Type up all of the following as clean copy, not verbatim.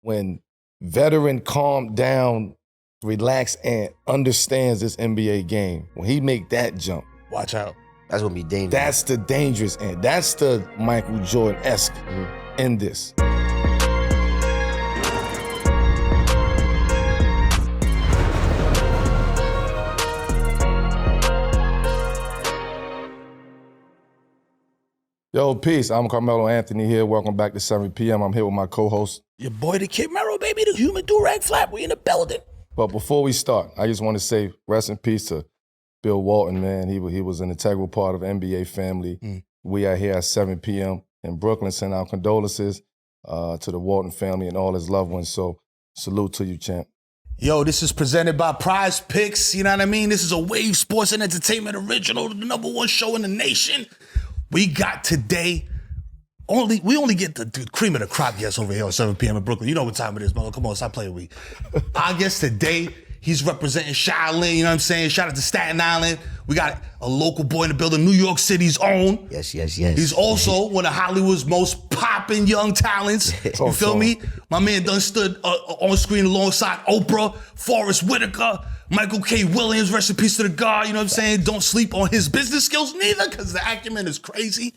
when veteran, calm down, relax, and understands this NBA game, when he make that jump, watch out. That's gonna be dangerous. That's the dangerous end. That's the Michael Jordan-esque in this. Yo, peace. I'm Carmelo Anthony here. Welcome back to 7 p.m. I'm here with my co-host. Your boy, the Kid Mero, baby, the human do-rag flap. We in the building. But before we start, I just want to say rest in peace to Bill Walton, man. He was an integral part of NBA family. We are here at 7 p.m. in Brooklyn. Send our condolences to the Walton family and all his loved ones. So salute to you, champ. Yo, this is presented by Prize Picks. You know what I mean? This is a Wave Sports and Entertainment original, the #1 show in the nation. We got today, we only get the cream of the crop guests over here at 7 p.m. in Brooklyn. You know what time it is, Melo. Come on, stop playing with me. Our guest today, he's representing Shaolin, you know what I'm saying? Shout out to Staten Island. We got a local boy in the building, New York City's own. Yes. He's also one of Hollywood's most popping young talents. You feel me? My man done stood on screen alongside Oprah, Forrest Whitaker, Michael K. Williams, rest in peace to the God, you know what I'm saying? Don't sleep on his business skills neither, because the acumen is crazy.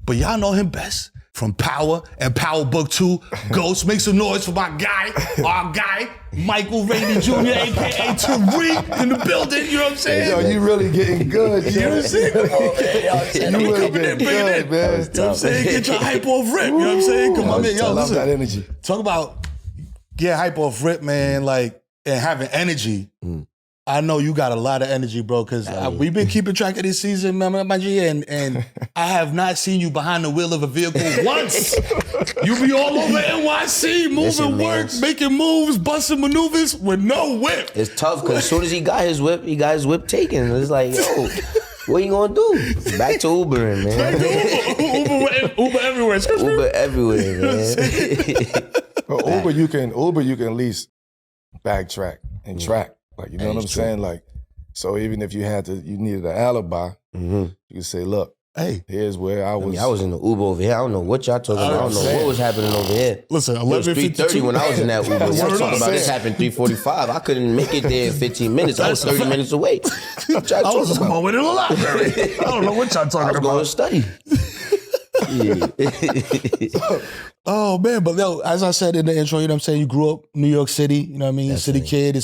But y'all know him best from Power and Power Book 2. Ghost, make some noise for my guy, our guy, Michael Rainey Jr., a.k.a. Tariq, in the building, you know what I'm saying? Yo, you really getting good, you know what I'm saying? Come on, man. You really getting good, man. You know what I'm saying? Get your hype off rip, you know what I'm saying? Come on, man. Yo, I love listen, that energy. talk about get hype off rip, man, like, and having energy. I know you got a lot of energy, bro, because we've been keeping track of this season, my G, and I have not seen you behind the wheel of a vehicle once. You be all over NYC, moving work, making moves, busting maneuvers with no whip. It's tough, because as soon as he got his whip taken. It's like, yo, what you gonna do? Back to Ubering, man. Back to Uber everywhere. Uber everywhere, man. But Uber, you can at least backtrack and track. Like, you know what I'm saying? Like, so even if you needed an alibi, you could say, look, hey, here's where I was. I was in the Uber over here. I don't know what y'all talking about. I don't know what was happening over here. Listen, 3:30 when I was in that Uber. Y'all talking about this happened 3:45. I couldn't make it there in 15 minutes. I was 30 minutes away. What y'all talking about? I was in the library. I don't know what y'all talking about. I was going to study. Oh man, but yo, as I said in the intro, you know what I'm saying, you grew up New York City, you know what I mean? City kid,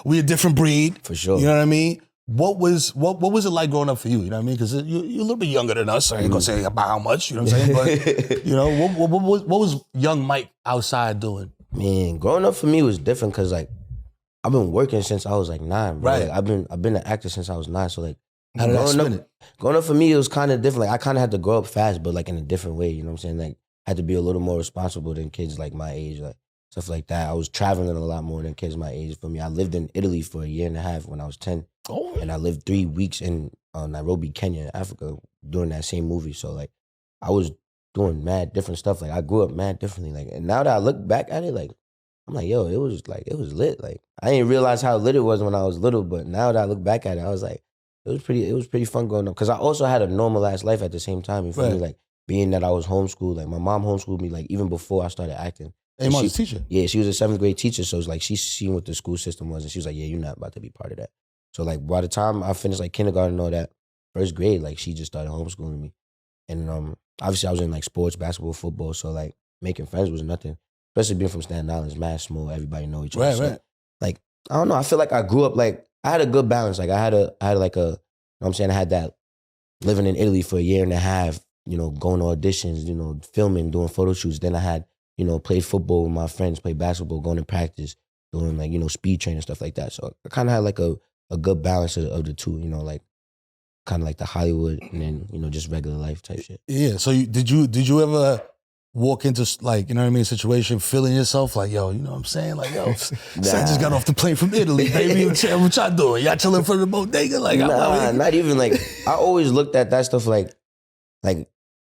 we're a different breed. For sure. You know what I mean? What was it like growing up for you? You know what I mean? Because you're a little bit younger than us, so I ain't gonna say about how much, you know what I'm saying? But you know, what was young Mike outside doing? Man, growing up for me was different because like I've been working since I was like 9, bro. Right. Like, I've been an actor since I was 9, so like how did that spin it? Growing up for me, it was kind of different. Like I kind of had to grow up fast, but like in a different way. You know what I'm saying? Like I had to be a little more responsible than kids like my age, like stuff like that. I was traveling a lot more than kids my age. For me, I lived in Italy for 1.5 years when I was 10, and I lived 3 weeks in Nairobi, Kenya, Africa, doing that same movie. So like I was doing mad different stuff. Like I grew up mad differently. Like, and now that I look back at it, like I'm like, yo, it was lit. Like I didn't realize how lit it was when I was little, but now that I look back at it, I was like, it was pretty fun growing up. Because I also had a normal ass life at the same time. You feel me? Like being that I was homeschooled, like my mom homeschooled me like even before I started acting. And your mom's a teacher? Yeah, she was a 7th grade teacher, so it's like she seen what the school system was, and she was like, yeah, you're not about to be part of that. So like by the time I finished like kindergarten and all that, 1st grade, like she just started homeschooling me. And obviously I was in like sports, basketball, football, so like making friends was nothing. Especially being from Staten Island, it's mad small, everybody know each other. Right, so, right. Like, I don't know, I feel like I grew up like, I had a good balance. Like I had like a, you know what I'm saying, I had that living in Italy for 1.5 years, you know, going to auditions, you know, filming, doing photo shoots. Then I had, you know, played football with my friends, played basketball, going to practice, doing like, you know, speed training, stuff like that. So I kind of had like a good balance of the two, you know, like kind of like the Hollywood and then, you know, just regular life type shit. Yeah, so did you ever walk into like, you know what I mean, a situation feeling yourself like, yo, you know what I'm saying? Like, yo, son just got off the plane from Italy, baby. What y'all doing? Y'all chilling for the bodega? Like, not even like, I always looked at that stuff like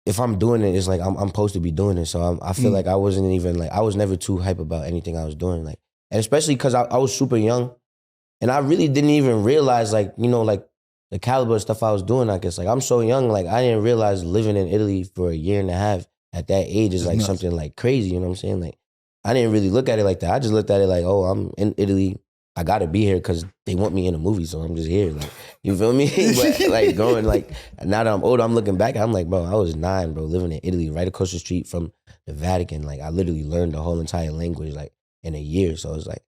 if I'm doing it, it's like I'm supposed to be doing it. So I feel like I wasn't even like, I was never too hype about anything I was doing. Like, and especially because I was super young and I really didn't even realize like, you know, like the caliber of stuff I was doing, I guess. Like I'm so young, like I didn't realize living in Italy for 1.5 years at that age is like something like crazy, you know what I'm saying? Like I didn't really look at it like that. I just looked at it like, oh, I'm in Italy. I gotta be here because they want me in a movie, so I'm just here. Like, you feel me? But like going like now that I'm older, I'm looking back. I'm like, bro, I was 9, bro, living in Italy, right across the street from the Vatican. Like, I literally learned the whole entire language like in a year. So it was like,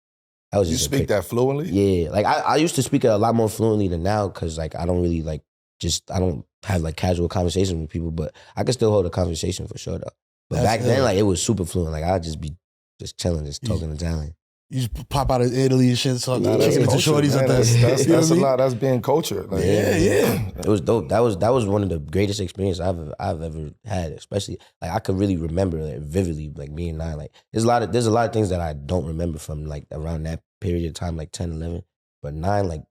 I was You just speak that fluently? Yeah, like I used to speak it a lot more fluently than now because like I don't really like I don't have like casual conversations with people, but I can still hold a conversation for sure though. But back then, like it was super fluent. Like I'd just be just chilling, just talking Italian. You just pop out of Italy and shit, so Nah, that's kicking it to culture, shorties man. at that. That's a lot. That's being cultured. Like, Yeah. It was dope. That was one of the greatest experiences I've ever had. Especially like I could really remember it vividly, like being 9. Like there's a lot of things that I don't remember from like around that period of time, like 10, 11. But 9, like,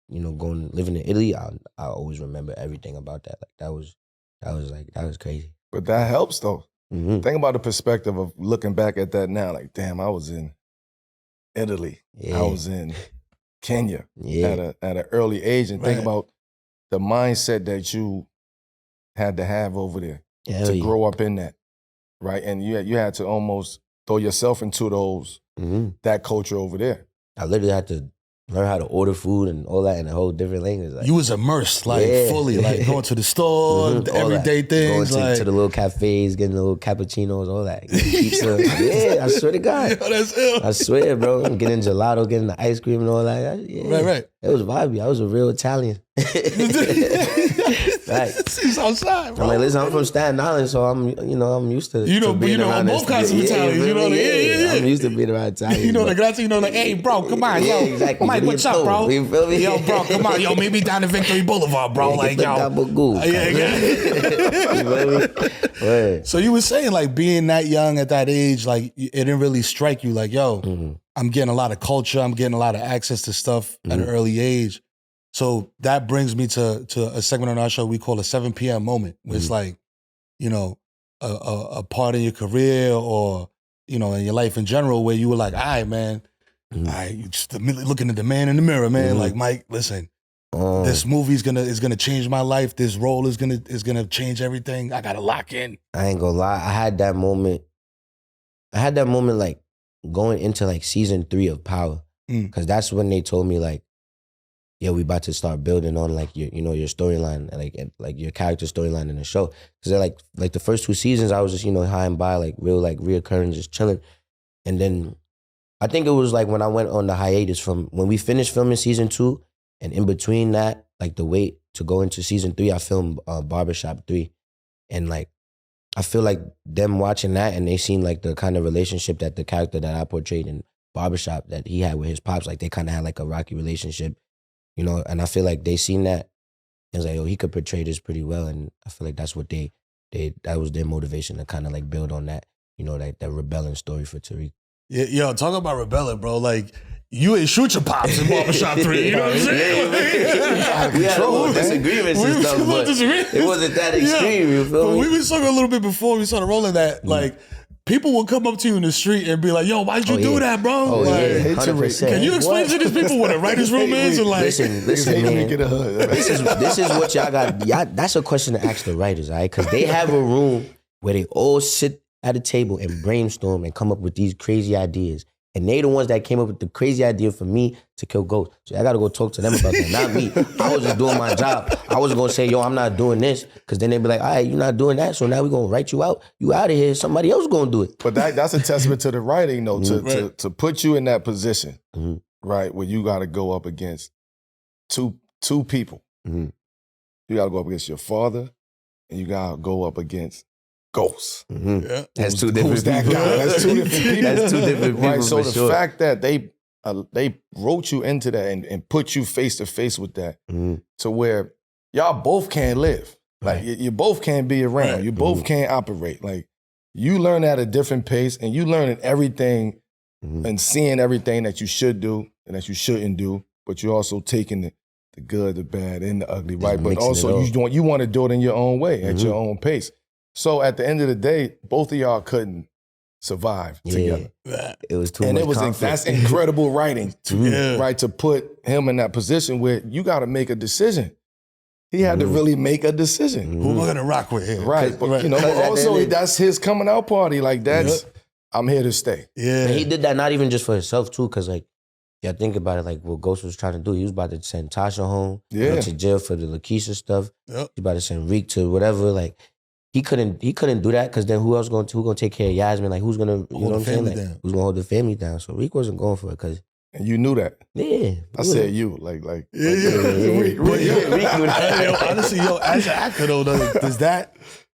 you know, living in Italy, I always remember everything about that. Like that was crazy. But that helps though. Mm-hmm. Think about the perspective of looking back at that now. Like, damn, I was in Italy. Yeah. I was in Kenya Yeah. at an early age, and think Right. about the mindset that you had to have over there Hell to yeah. grow up in that, right? And you had to almost throw yourself into that culture over there. I literally had to learn how to order food and all that in a whole different language. Like, You was immersed, like Yeah. fully, like going to the store, all everyday that. things, Going like to the little cafes, getting the little cappuccinos, all that. Getting pizza. Yeah, I swear to God. Yo, that's ill. I swear, bro. I'm getting gelato, getting the ice cream and all that. Yeah. Right. It was vibey. I was a real Italian. Right. He's outside, bro. I'm like, listen, I'm from Staten Island, so I'm used to being around both this- kinds of Italians, you know what I mean? Yeah. I'm used to being around Italians. You know the but- grazie, you know like, hey, bro, come on, Yeah, yo, exactly. Mike, Give me what's a up, bro? phone. You feel me? Yo, bro, come on, yo, maybe down to Victory Boulevard, bro, like, yo. You feel me? Word. So you were saying, like, being that young at that age, like, it didn't really strike you, like, yo, Mhm. I'm getting a lot of culture, I'm getting a lot of access to stuff at an early age. So that brings me to a segment on our show we call a 7 p.m. moment, where it's like, you know, a part in your career or, you know, in your life in general where you were like, all right, man, all right, you just looking at the man in the mirror, man, like, Mike, listen, this movie is gonna change my life. This role is gonna change everything. I gotta lock in. I ain't gonna lie. I had that moment like going into like season 3 of Power. Cause that's when they told me like, yeah, we about to start building on like your storyline, like your character storyline in the show. Cause they're like the first 2 seasons, I was just, high and by, like real like reoccurring, just chilling. And then I think it was like when I went on the hiatus from when we finished filming season 2, and in between that, like the wait to go into season 3, I filmed Barbershop 3. And like, I feel like them watching that and they seen like the kind of relationship that the character that I portrayed in Barbershop that he had with his pops, like they kind of had like a rocky relationship, and I feel like they seen that and was like, oh, he could portray this pretty well. And I feel like that's what that was their motivation to kind of like build on that, like that rebelling story for Tariq. Yeah, yo, talk about rebelling, bro. Like, you ain't shoot your pops in Barbershop 3, you know what I'm saying? We had a little disagreements and stuff, but it wasn't that extreme, you feel But me? we was talking a little bit before we started rolling that, like, people will come up to you in the street and be like, yo, why'd you do that, bro? Oh, like, yeah, 100%. Can you explain to these people what a writer's room is? And like, Listen, man. This is what y'all got. That's a question to ask the writers, all right? Because they have a room where they all sit at a table and brainstorm and come up with these crazy ideas. And they the ones that came up with the crazy idea for me to kill ghosts. So I got to go talk to them about that, not me. I was just doing my job. I wasn't going to say, yo, I'm not doing this. Because then they'd be like, all right, you're not doing that, so now we're going to write you out. You out of here. Somebody else going to do it. But that's a testament to the writing, though, to put you in that position, right, where you got to go up against two people. You got to go up against your father, and you got to go up against ghosts. yeah. That's two different Who's that people. guy? That's two different people. That's two different people, right? So for the sure. fact that they wrote you into that and put you face to face with that, to where y'all both can't live. Like you both can't be around. Right. You both can't operate. Like you learn at a different pace, and you learning everything and seeing everything that you should do and that you shouldn't do. But you're also taking the good, the bad, and the ugly, right? But mixing also it all. you want to do it in your own way, at your own pace. So at the end of the day, both of y'all couldn't survive together. It was too And much it was conflict. that's incredible writing, Yeah. right? To put him in that position where you got to make a decision. He had to really make a decision, Who am I going to rock with here? right? But Right. but Cause at the also end of- that's his coming out party. Like that's I'm here to stay. Yeah. And he did that not even just for himself too, because like, yeah, think about it. Like what Ghost was trying to do, he was about to send Tasha home, to jail for the Lakeisha stuff. Yep. He about to send Reek to whatever. Like he couldn't do that because then who gonna take care of Yasmin? Like who's gonna you know what I'm saying? Like, who's gonna hold the family down? So Reek wasn't going for it because. And you knew that. Yeah. I said you, Reek Reek knew that. Honestly, as an actor though,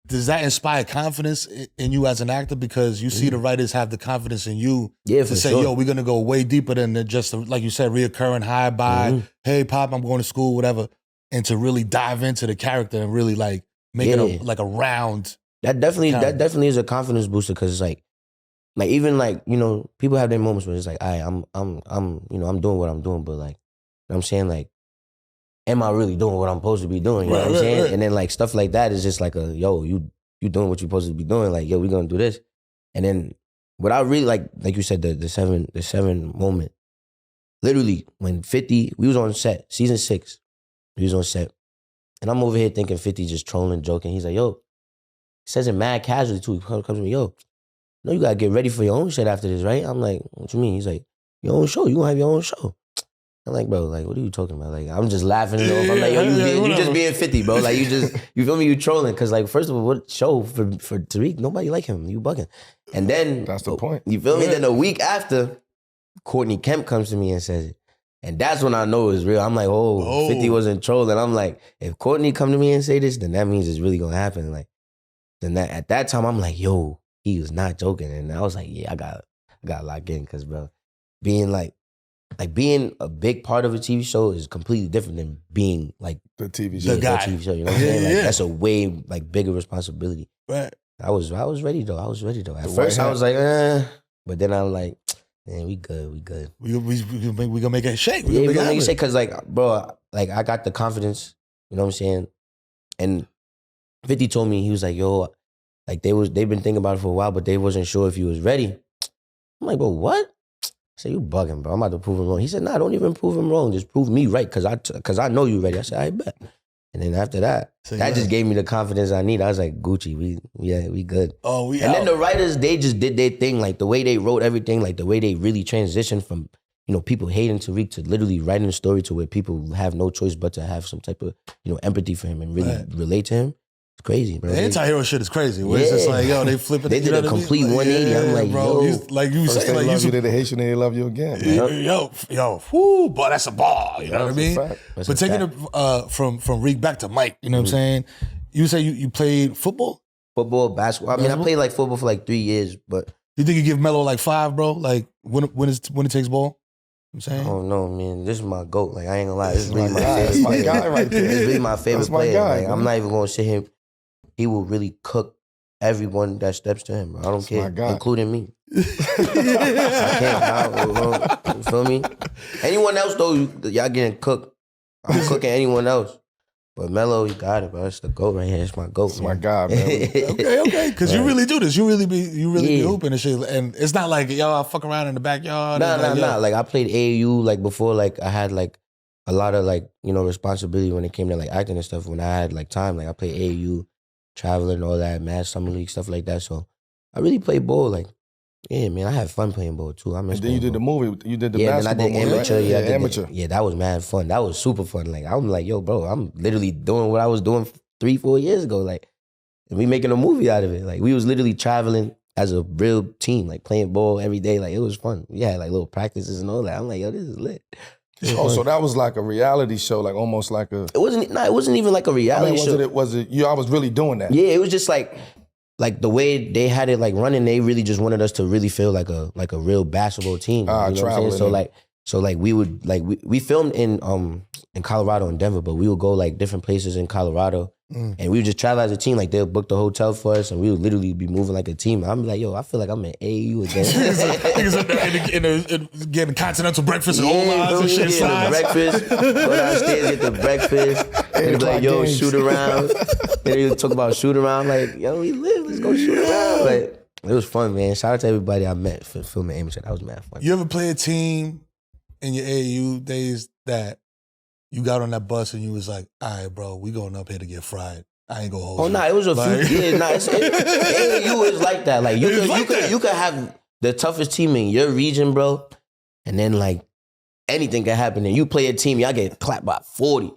does that inspire confidence in you as an actor? Because you see the writers have the confidence in you to say, sure. we're going to go way deeper than just, like you said, reoccurring high by, hey, Pop, I'm going to school, whatever. And to really dive into the character and really like make it a round. That definitely is a confidence booster because it's like even like, you know, people have their moments where it's like, I'm doing what I'm doing, but like, you know what I'm saying? Like, am I really doing what I'm supposed to be doing? You know what I'm saying? Right. And then like stuff like that is just like you doing what you're supposed to be doing. Like, yo, we're gonna do this. And then what I really like you said, the seven moment. Literally, when 50, we was on set, season 6, we was on set. And I'm over here thinking 50 just trolling, joking. He's like, yo, he says it mad casually too. He comes to me, yo, no, you gotta get ready for your own shit after this, right? I'm like, what you mean? He's like, your own show, you gonna have your own show. I'm like, bro, like, what are you talking about? Like, I'm just laughing it off. I'm like, yo, you just being 50, bro. Like, you feel me? You trolling. Cause like, first of all, what show for Tariq? Nobody like him. You bugging. And then that's the point. You feel me? Then a week after, Courtney Kemp comes to me and says it. And that's when I know it's real. I'm like, 50 wasn't trolling. I'm like, if Courtney come to me and say this, then that means it's really gonna happen. Like, then at that time, I'm like, yo, he was not joking. And I was like, yeah, I got locked in. Cause bro, being a big part of a TV show is completely different than being like the TV show. The TV show, you know what I'm saying? Like, that's a way like bigger responsibility. Right. I was ready though. At first I was like, but then I'm like, man, we good. We gonna make it shake. We gonna make it shake because like, bro, like I got the confidence, you know what I'm saying? And 50 told me, he was like, yo, like they've been thinking about it for a while, but they wasn't sure if you was ready. I'm like, bro, what? I said, you bugging, bro. I'm about to prove him wrong. He said, nah, don't even prove him wrong. Just prove me right, cause I know you ready. I said, I bet. And then after that, just gave me the confidence I need. I was like, Gucci, we good. Oh, we And out. then the writers, they just did their thing, like the way they wrote everything, like the way they really transitioned from, you know, people hating Tariq to literally writing a story to where people have no choice but to have some type of, you know, empathy for him and really relate to him. It's crazy, bro. The anti-hero shit is crazy. Where it's just like, yo, they flip it. They did a complete 180. I'm like, bro, yo. like you First say, they like love you, then they hate you, then they love you again. Yo, whoo, boy, that's a ball. You know what I mean? But taking it from Reek back to Mike, you know what I'm saying? You say you played football? Football, basketball. I mean, I played like football for like 3 years, but you think you give Melo like 5, bro? Like when it takes ball? I'm saying? Oh no, man. This is my GOAT. Like, I ain't gonna lie. This is really my favorite favorite player. Guy right there. This is really my favorite That's my player. guy, Like, I'm not even gonna sit here. He will really cook everyone that steps to him, bro. I don't care, including me. I can't. You feel me? Anyone else though, y'all getting cooked. I'm cooking anyone else. But Melo, you got it, bro. It's the GOAT right here. It's my GOAT. It's my guy, man. Okay. Because you really do this. You really be hooping and shit. And it's not like, yo, I fuck around in the backyard. Nah. Like, I played AAU, like, before, like, I had, like, a lot of, like, you know, responsibility when it came to, like, acting and stuff. When I had, like, time, like, I played AAU, traveling, all that, Mavs, Summer League, stuff like that. So, I really played ball, like, yeah, man, I had fun playing ball, too. And then you did the movie. You did the basketball movie, amateur. Right? Yeah, amateur. That was mad fun. That was super fun. Like, I'm like, yo, bro, I'm literally doing what I was doing 3-4 years ago. Like, and we making a movie out of it. Like, we was literally traveling as a real team, like playing ball every day. Like, it was fun. We had like little practices and all that. I'm like, yo, this is lit. So that was like a reality show, like almost like a. It wasn't even like a reality show. Was it? I was really doing that. Yeah, it was just like the way they had it like running. They really just wanted us to really feel like a real basketball team. You know what I'm saying? So we would like we filmed in Colorado and Denver, but we would go like different places in Colorado. And we would just travel as a team. Like, they'll book the hotel for us, and we would literally be moving like a team. I'm like, yo, I feel like I'm in AAU again. Niggas getting continental breakfast and all lines and shit. Breakfast, go downstairs, get the breakfast. And be like, yo, shoot around. Then they would talk about shoot around. Like, yo, we live, let's go shoot around. Like, it was fun, man. Shout out to everybody I met for filming amateur. That was mad fun. You ever play a team in your AAU days that you got on that bus and you was like, all right, bro, we going up here to get fried. I ain't gonna hold you. Oh, no, it was a few. Yeah, AAU is like that. Like, you could have the toughest team in your region, bro, and then like anything can happen. And you play a team, y'all get clapped by 40.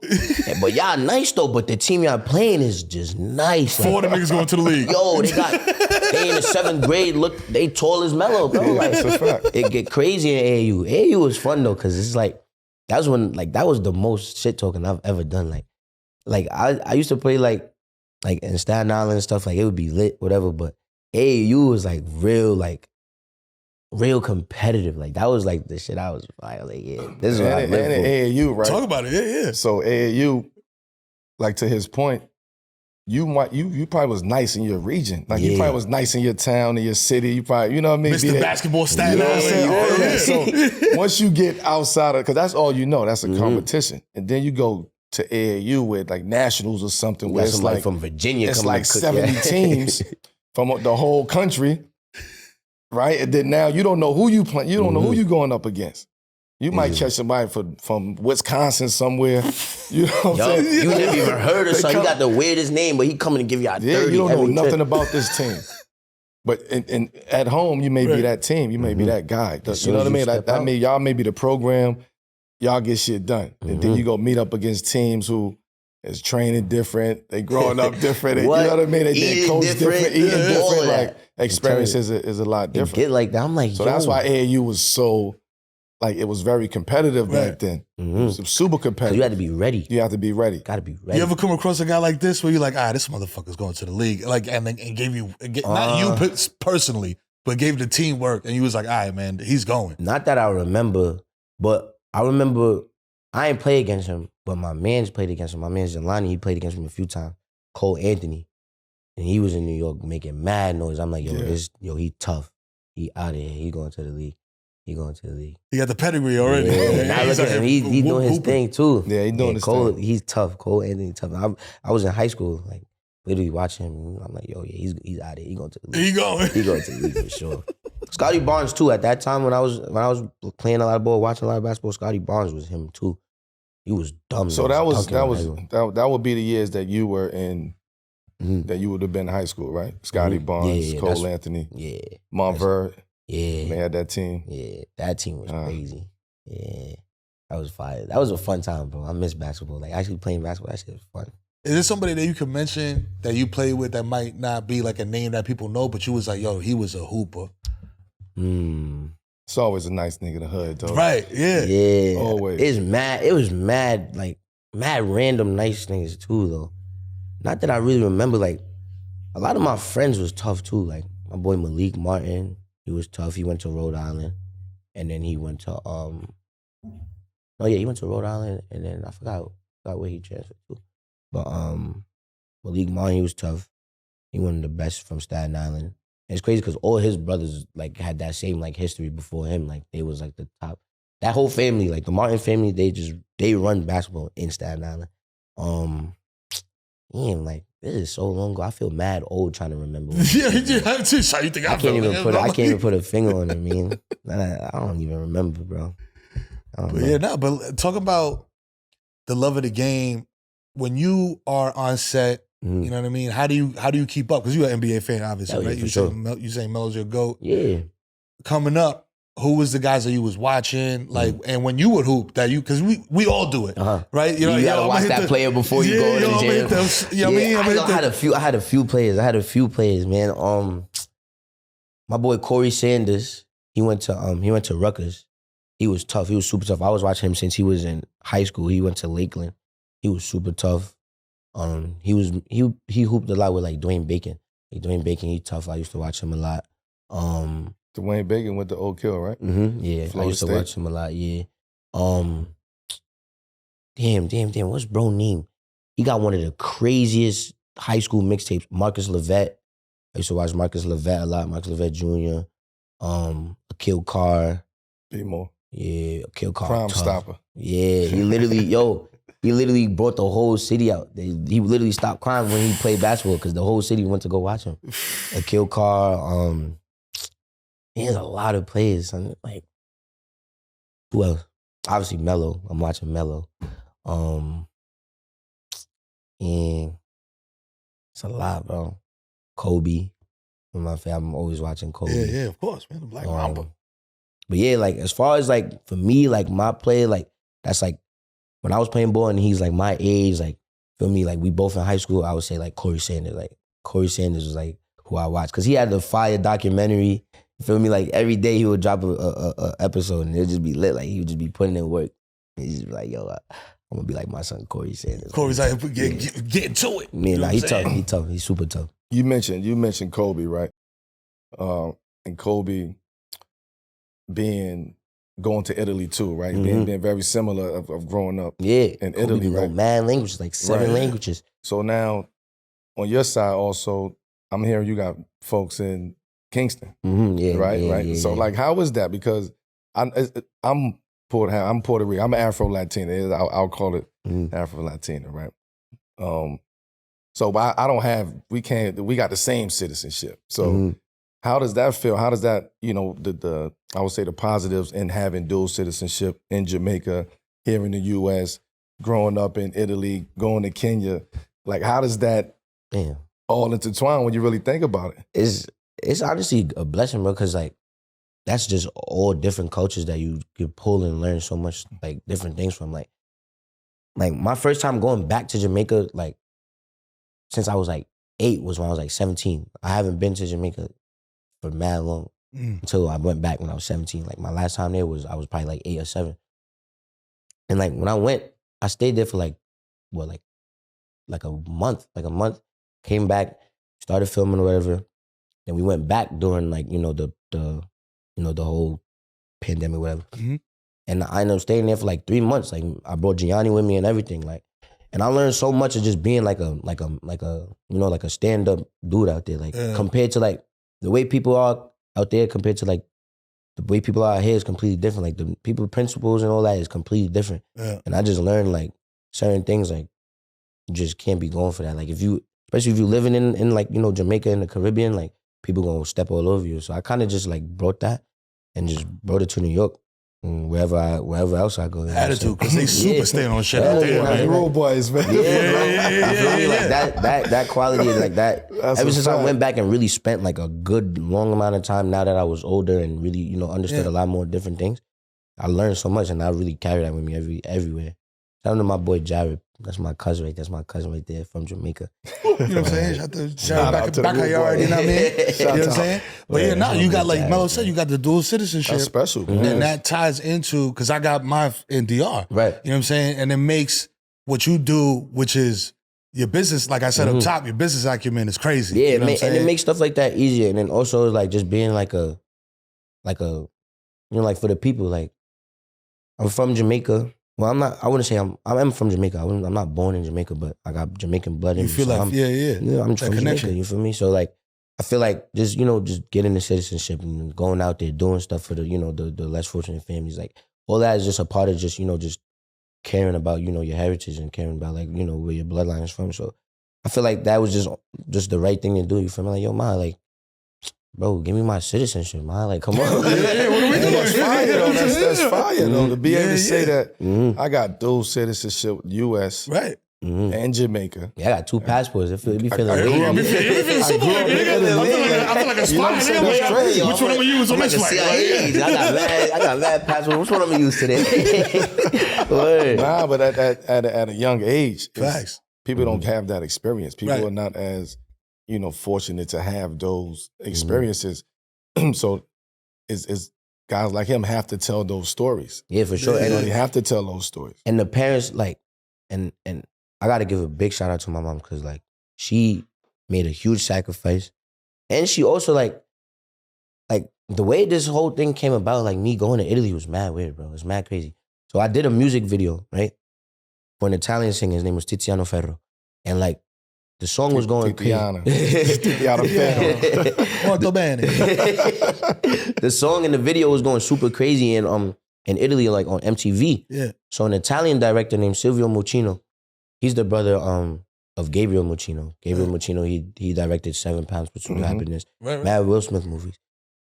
But y'all nice though, but the team y'all playing is just nice. Like, 40 niggas going to the league. Yo, they in the 7th grade, look, they tall as Melo, bro. Yeah, like, that's a fact. It get crazy in AAU. AAU was fun though, cause it's like, that was the most shit talking I've ever done. Like I used to play like in Staten Island and stuff, like it would be lit, whatever, but AAU was like real competitive. Like that was like the shit I was like, yeah, this is what I live for. And AAU, right? Talk about it, yeah. So AAU, like to his point, you probably was nice in your region. Like you probably was nice in your town, in your city. You probably, you know what I mean? Mr. Basketball Staten Island. So once you get outside of, because that's all you know, that's a competition. And then you go to AAU with like nationals or something where it's like from Virginia. It's like 70 teams from the whole country. Right? And then now you don't know who you playing. You don't know who you going up against. You might catch somebody from Wisconsin somewhere. You know what I'm saying? You never even heard of something. He got the weirdest name, but he coming to give you a 30. Yeah, you don't know nothing about this team. But at home, you may be that team. You may be that guy. You know what I mean? I mean, y'all may be the program. Y'all get shit done. And then you go meet up against teams who is training different. They growing up different. You know what I mean? They coach different, eating different. Like experience is a lot different. Get like that. I'm like, so that's why AAU was so, like, it was very competitive back then. It was super competitive. You had to be ready. You have to be ready. Got to be ready. You ever come across a guy like this where you're like, this motherfucker's going to the league, like, and gave you not you personally, but gave the team work, and you was like, all right, man, he's going. Not that I remember, but I remember I ain't play against him, but my man's played against him. My man's Jelani, he played against him a few times. Kiyan Anthony. And he was in New York making mad noise. I'm like, he tough. He out of here. He going to the league. He going to the league. He got the pedigree already. Yeah, now look at him. He doing his thing too. Yeah, he doing his thing. He's tough. Kiyan Anthony tough. I was in high school, like literally watching him. I'm like, he's out of here. He going to the league. He going to the league for sure. Scotty Barnes too. At that time when I was playing a lot of ball, watching a lot of basketball, Scotty Barnes was him too. He was dumb. So that would be the years that you were in, that you would have been in high school, right? Scotty Barnes, Kiyan Anthony, Montverde. Yeah, they had that team. Yeah, that team was crazy. Yeah, that was fire. That was a fun time, bro. I miss basketball. Like actually playing basketball, that shit was fun. Is there somebody that you can mention that you played with that might not be like a name that people know, but you was like, he was a hooper? It's always a nice nigga in the hood, though. Right, yeah. Yeah. Always. It was mad random nice niggas too, though. Not that I really remember, like, a lot of my friends was tough too. Like, my boy Malik Martin, he was tough. He went to Rhode Island. And then he went to, he went to Rhode Island, and then I forgot where he transferred to. But Malik Martin, he was tough. He one of the best from Staten Island. And it's crazy because all his brothers like had that same like history before him. Like they was like the top. That whole family, like the Martin family, they run basketball in Staten Island. Damn, like this is so long ago. I feel mad old trying to remember. Yeah, you have to. So you think I can't even put a finger on it, man. I don't even remember, bro. But talk about the love of the game when you are on set. You know what I mean? How do you keep up? Because you're an NBA fan, obviously, right? You saying Melo's your GOAT. Yeah. Coming up, who was the guys that you was watching? Like, and when you would hoop, because we all do it, right? You know, you gotta watch that player before you go to the gym. I had a few players, man. My boy Corey Sanders, he went to Rutgers. He was tough. He was super tough. I was watching him since he was in high school. He went to Lakeland. He was super tough. He hooped a lot with like Dwayne Bacon. Like Dwayne Bacon, he tough. I used to watch him a lot. Dwayne Bacon went to Oak Hill, right? Yeah, Florida I used to watch him a lot. Yeah. Damn. What's bro name? He got one of the craziest high school mixtapes. Marcus Levette. I used to watch Marcus Levette a lot. Marcus Levette Jr. Akil Carr. Be more. Yeah, Akil Carr. Crime Stopper. Yeah, he literally brought the whole city out. He literally stopped crime when he played basketball because the whole city went to go watch him. Akil Carr. There's a lot of players. Like, who else? Obviously Melo. I'm watching Melo. And it's a lot, bro. Kobe. with my family. I'm always watching Kobe. Yeah, of course, man. The Black Mamba. But yeah, like as far as like for me, like my play, like that's like when I was playing ball and he's like my age, like feel me, like we both in high school, I would say like Corey Sanders. Like Corey Sanders was like who I watched. Cause he had the fire documentary. You feel me? Like every day he would drop a episode and it would just be lit. Like he would just be putting in work. He'd just be like, yo, I'm gonna be like my son Corey Sanders. Corey's like, get to it. Man, nah, he tough. He's super tough. You mentioned Kobe, right? And Kobe going to Italy too, right? Mm-hmm. Being very similar of growing up in Kobe Italy, right? Mad languages, like 7 languages. So now, on your side also, I'm hearing you got folks in Kingston, right? So like, how is that? Because I'm Puerto Rican. I'm Afro-Latina. I'll call it Afro-Latina, right? So I don't have. We got the same citizenship. So how does that feel? How does that, the I would say the positives in having dual citizenship in Jamaica, here in the U.S., growing up in Italy, going to Kenya, like how does that all intertwine when you really think about it? It's honestly a blessing, bro, because like that's just all different cultures that you could pull and learn so much like different things from. Like my first time going back to Jamaica, like since I was like 8 was when I was like 17. I haven't been to Jamaica for mad long until I went back when I was 17. Like my last time there I was probably like 8 or 7. And like when I went, I stayed there for like a month, came back, started filming or whatever. Then we went back during like, the whole pandemic, whatever. Mm-hmm. And I ended up staying there for like 3 months. Like I brought Gianni with me and everything. Like, and I learned so much of just being like a stand-up dude out there. Like compared to like the way people are out there compared to like the way people are out here is completely different. Like the people principles and all that is completely different. Yeah. And I just learned like certain things like you just can't be going for that. Like especially if you living in like, Jamaica and the Caribbean, like people gonna step all over you. So I kind of just like brought that and just brought it to New York. Wherever else I go. Attitude, because they super staying on shit out there. Like road boys, man. Like that quality is like that. Ever since I went back and really spent like a good long amount of time now that I was older and really, understood a lot more different things, I learned so much and I really carry that with me everywhere. Shout out to my boy Jared. That's my cousin right there from Jamaica. You know what I'm saying? Shout out to backyard, you know what I mean? You know what I'm saying? But now you got, like Melo said, you got the dual citizenship. That's special. And that ties into, because I got mine in DR. Right. You know what I'm saying? And it makes what you do, which is your business, like I said up top, your business acumen is crazy. Yeah, you know and it makes stuff like that easier. And then also like just being like a, like for the people, like I'm from Jamaica. Well, I wouldn't say I'm from Jamaica. I'm not born in Jamaica, but I got Jamaican blood in me. You feel like, I'm from Jamaica, you feel me? So like, I feel like just getting the citizenship and going out there doing stuff for the, the less fortunate families. Like all that is just a part of just, just caring about, your heritage and caring about like, where your bloodline is from. So I feel like that was just the right thing to do. You feel me? Like, yo, ma, like, bro, give me my citizenship, man. Like, come on. What are we doing? That's fire, though. That's fire, though. To be able to say that I got dual citizenship, U.S. Right. And Jamaica. Yeah, I got 2 passports. It be feeling I weird. I feel like a spy. Which one I'm going to use on this flight? I got mad passports. Which one I'm going to use today? Nah, but at a young age, facts. People don't have that experience. People are not as fortunate to have those experiences. So it's guys like him have to tell those stories. Yeah, for sure. And you have to tell those stories. And the parents, like, and I got to give a big shout out to my mom because, like, she made a huge sacrifice. And she also, like the way this whole thing came about, like, me going to Italy was mad weird, bro. It was mad crazy. So I did a music video, right? For an Italian singer. His name was Tiziano Ferro. And, like, the song was going crazy. Tiziano Ferro. Molto bene. The song and the video was going super crazy in Italy, like on MTV. Yeah. So an Italian director named Silvio Muccino, he's the brother of Gabriel Muccino. Gabriel Muccino, he directed 7 Pounds Pursuit of Happiness, mad Will Smith movies.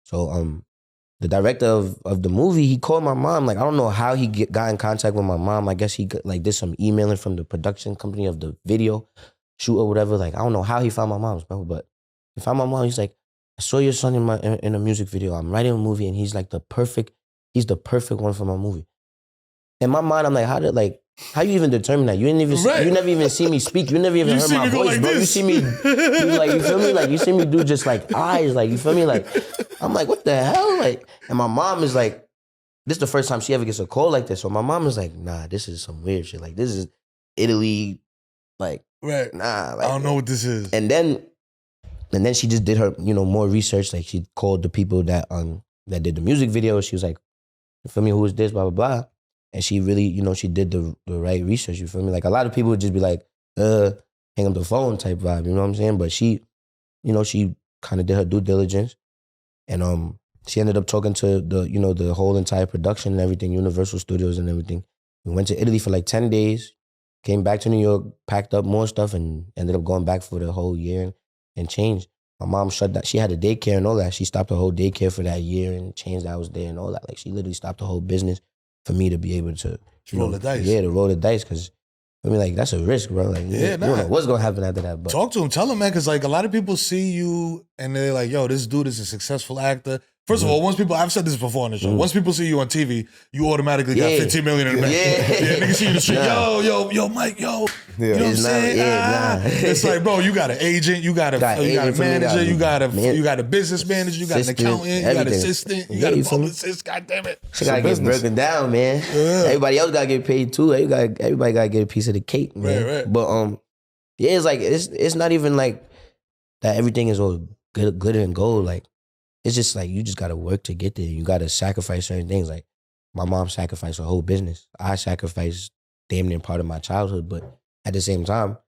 So the director of the movie, he called my mom. Like, I don't know how he got in contact with my mom. I guess he did some emailing from the production company of the video shoot or whatever. Like, I don't know how he found my mom's, bro, but he found my mom. He's like, I saw your son in a music video. I'm writing a movie, and he's the perfect one for my movie. In my mind, I'm like, how you even determine that? You never even see me speak. You never even heard my voice, bro. You see me do you feel me? You see me do just eyes, you feel me? I'm like, what the hell? And my mom is like, this is the first time she ever gets a call like this. So my mom is like, nah, this is some weird shit. This is Italy, right. Nah. I don't know what this is. And then she just did her, more research. She called the people that did the music video. She was like, you feel me? Who is this? Blah, blah, blah. And she really, she did the right research. You feel me? A lot of people would just be like, hang up the phone type vibe. You know what I'm saying? But she, she kind of did her due diligence. And she ended up talking to the whole entire production and everything, Universal Studios and everything. We went to Italy for 10 days, came back to New York, packed up more stuff, and ended up going back for the whole year and changed. My mom shut down. She had a daycare and all that. She stopped the whole daycare for that year and changed that I was there and all that. She literally stopped the whole business for me to be able to roll the dice. Yeah, to roll the dice, because that's a risk, bro. You don't know what's gonna happen after that. But talk to him, tell him, man, because a lot of people see you and they're like, yo, this dude is a successful actor. First of all, I've said this before on the show, once people see you on TV, you automatically got 15 million in the bank. Yeah, niggas see you in the street, yo, Mike, yo. You know what I'm saying? It's like, bro, you got an agent, you got a manager, you got a business manager, you got an accountant, you got an assistant, you got a publicist, goddamn it. Shit gotta get broken down, man. Yeah. Everybody else gotta get paid too. Everybody gotta get a piece of the cake, man. Right. But it's not even that everything is all glitter and gold. It's just you just gotta work to get there. You gotta sacrifice certain things. My mom sacrificed her whole business. I sacrificed damn near part of my childhood, but at the same time,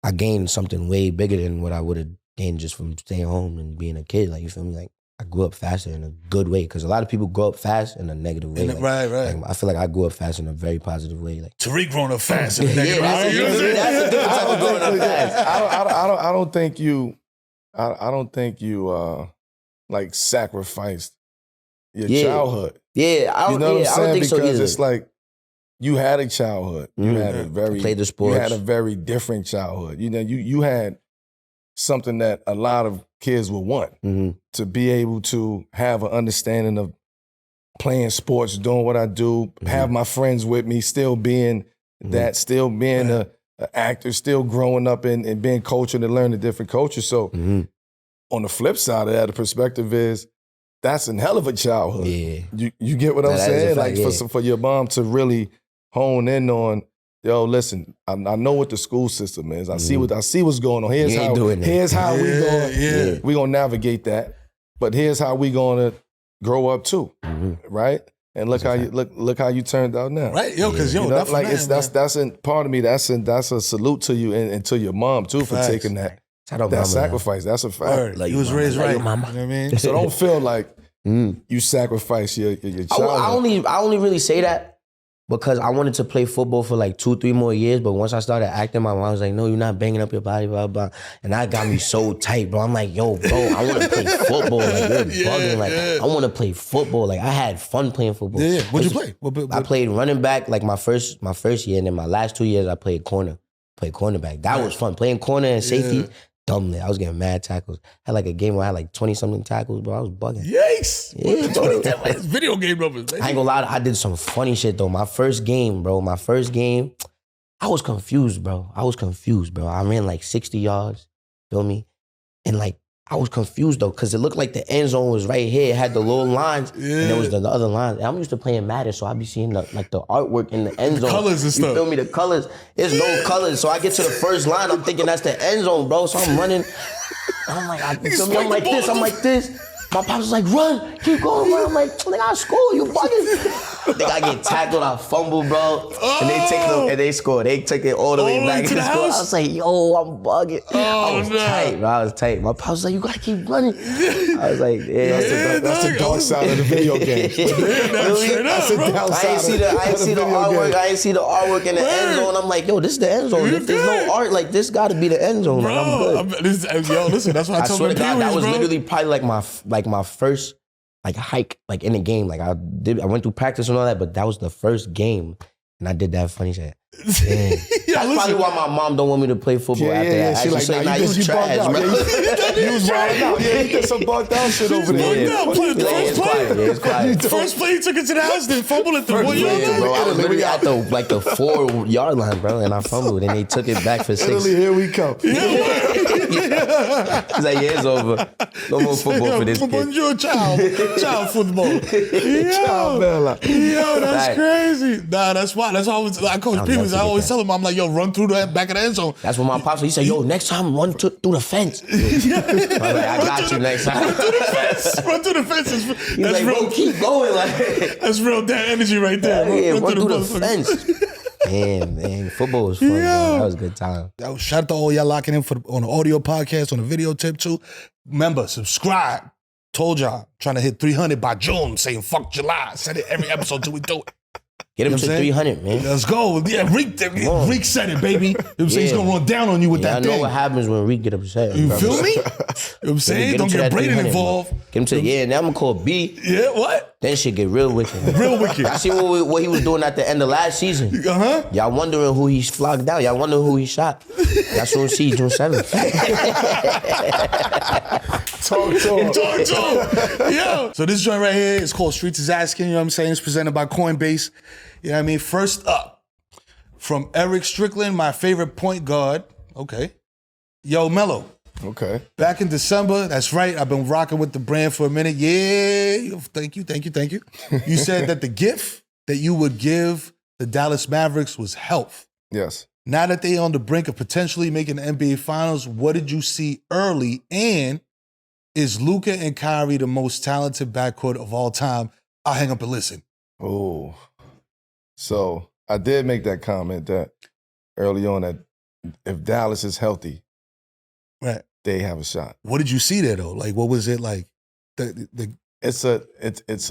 I gained something way bigger than what I would have gained just from staying home and being a kid. You feel me? I grew up faster in a good way, because a lot of people grow up fast in a negative way. Right. I feel like I grew up fast in a very positive way. Tariq growing up fast in a negative way. That's a different type of growing up fast. I don't think you sacrificed your childhood. Yeah, I don't think so either. Because it's you had a childhood. You had a very played the sports. You had a very different childhood. You had something that a lot of kids would want, to be able to have an understanding of playing sports, doing what I do, have my friends with me, still being that, still being an actor, still growing up and being cultured and learning different cultures. So on the flip side of that, the perspective is that's a hell of a childhood. Yeah. You get what I'm saying? Fact, for your mom to really hone in on, yo, listen, I know what the school system is. I see what's going on. Here's how we gonna navigate that. But here's how we gonna grow up too, right? And look how you turned out now, right? Yo, because that's in part of me. That's a salute to you and to your mom too for taking that sacrifice. That's a fact. You was raised right. You know what I mean? So don't feel like you sacrifice your childhood. I only really say that because I wanted to play football for 2-3 more years, but once I started acting, my mom was like, no, you're not banging up your body, blah, blah. And that got me so tight, bro. I'm like, yo, bro, I want to play football. You're bugging. I want to play football. I had fun playing football. Yeah. What'd you play? I played running back my first year, and then my last 2 years I played cornerback. That was fun. Playing corner and safety, dumbly. I was getting mad tackles. I had a game where I had 20-something tackles, bro. I was bugging. Yikes. Yeah, bro. It's video game numbers. I ain't gonna lie, I did some funny shit though. My first game, I was confused, bro. I ran 60 yards, feel me? And I was confused though, because it looked like the end zone was right here. It had the little lines, and there was the other lines. And I'm used to playing Madden, so I be seeing the artwork in the end zone. Colors and stuff. You feel me? The colors. There's no colors. So I get to the first line, I'm thinking that's the end zone, bro. So I'm running. I'm like this. My pops was like, run, keep going, run. I'm like, I score, you bugging. I get tackled, I fumble, bro. And they take it and they score. They took it all the way back to the score. I was like, yo, I'm bugging. I was tight. My pops was like, you gotta keep running. I was like, yeah. That's the dark side of the video game. That's the dark side. I ain't see the artwork. I ain't see the artwork in the end zone. I'm like, yo, this is the end zone. If there's no art, this gotta be the end zone. Bro, I'm good. Listen, that's what I told my God, that was bro. literally probably my first hike in the game. I went through practice and all that, but that was the first game And I did that funny shit. Yeah. That's probably why my mom don't want me to play football after that. She like, nah, you trash, bro. You was wilding out. Yeah, you did some bugged out shit over there. The first play, he took it to the house, then fumbled at the 1 yard line. Bro, I was literally at the 4 yard line, bro, and I fumbled, and they took it back for 6. Italy, here we come. He's like, yeah, it's over. No more football for this kid. You're child football. Yo, that's crazy. Nah, that's why. That's always I coach Peebles. I always tell him, I'm like, yo, run through the back of the end zone. That's what my pops. He said, yo, next time run through the fence. I was like, I got you next time. Run through the fence. Run through the fence. He's like, real. Bro, keep going. Like, that's real dad energy right there. Yeah, run through the fence. Damn, man, football was fun. That was a good time. Shout out to all y'all locking in on the audio podcast, on the video tip too. Remember, subscribe. Told y'all, trying to hit 300 by June, saying fuck July. Said it every episode till we do it. Get him to 300, man. Let's go. Yeah, Reek said it, baby. You know what I'm saying? He's going to run down on you with that thing. I know what happens when Reek get upset. You feel me? You know what I'm saying? Don't get Braden involved. Get him to, now I'm going to call B. Yeah, what? Then shit get real wicked. Real wicked. I see what he was doing at the end of last season. Uh-huh. Y'all wondering who he flogged out. Y'all wondering who he shot. That's what we see June 7th. Talk. Yo. So this joint right here is called Streets is Asking, you know what I'm saying? It's presented by Coinbase. You know what I mean? First up, from Eric Strickland, my favorite point guard. Okay. Yo, Melo. Okay. Back in December, that's right. I've been rocking with the brand for a minute. Yeah. Thank you. You said that the gift that you would give the Dallas Mavericks was health. Yes. Now that they're on the brink of potentially making the NBA Finals, what did you see early? And is Luka and Kyrie the most talented backcourt of all time? I'll hang up and listen. Oh. So I did make that comment that early on that if Dallas is healthy, right, they have a shot. What did you see there though? Like, what was it like? It's a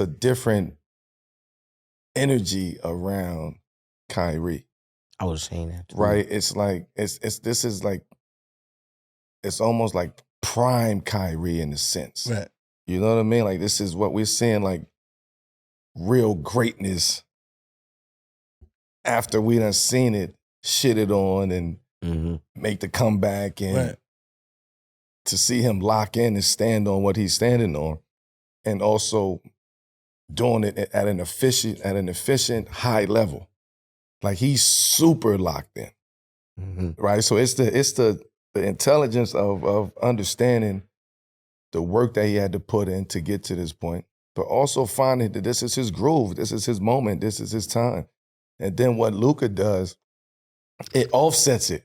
different energy around Kyrie. I was saying that too. Right? It's like it's almost like prime Kyrie in a sense. Right. You know what I mean? Like this is what we're seeing, like real greatness after we done seen it shitted on and make the comeback and to see him lock in and stand on what he's standing on and also doing it at an efficient high level. Like he's super locked in. Right? So it's the intelligence of understanding the work that he had to put in to get to this point, but also finding that this is his groove, this is his moment, this is his time. And then what Luka does, it offsets it.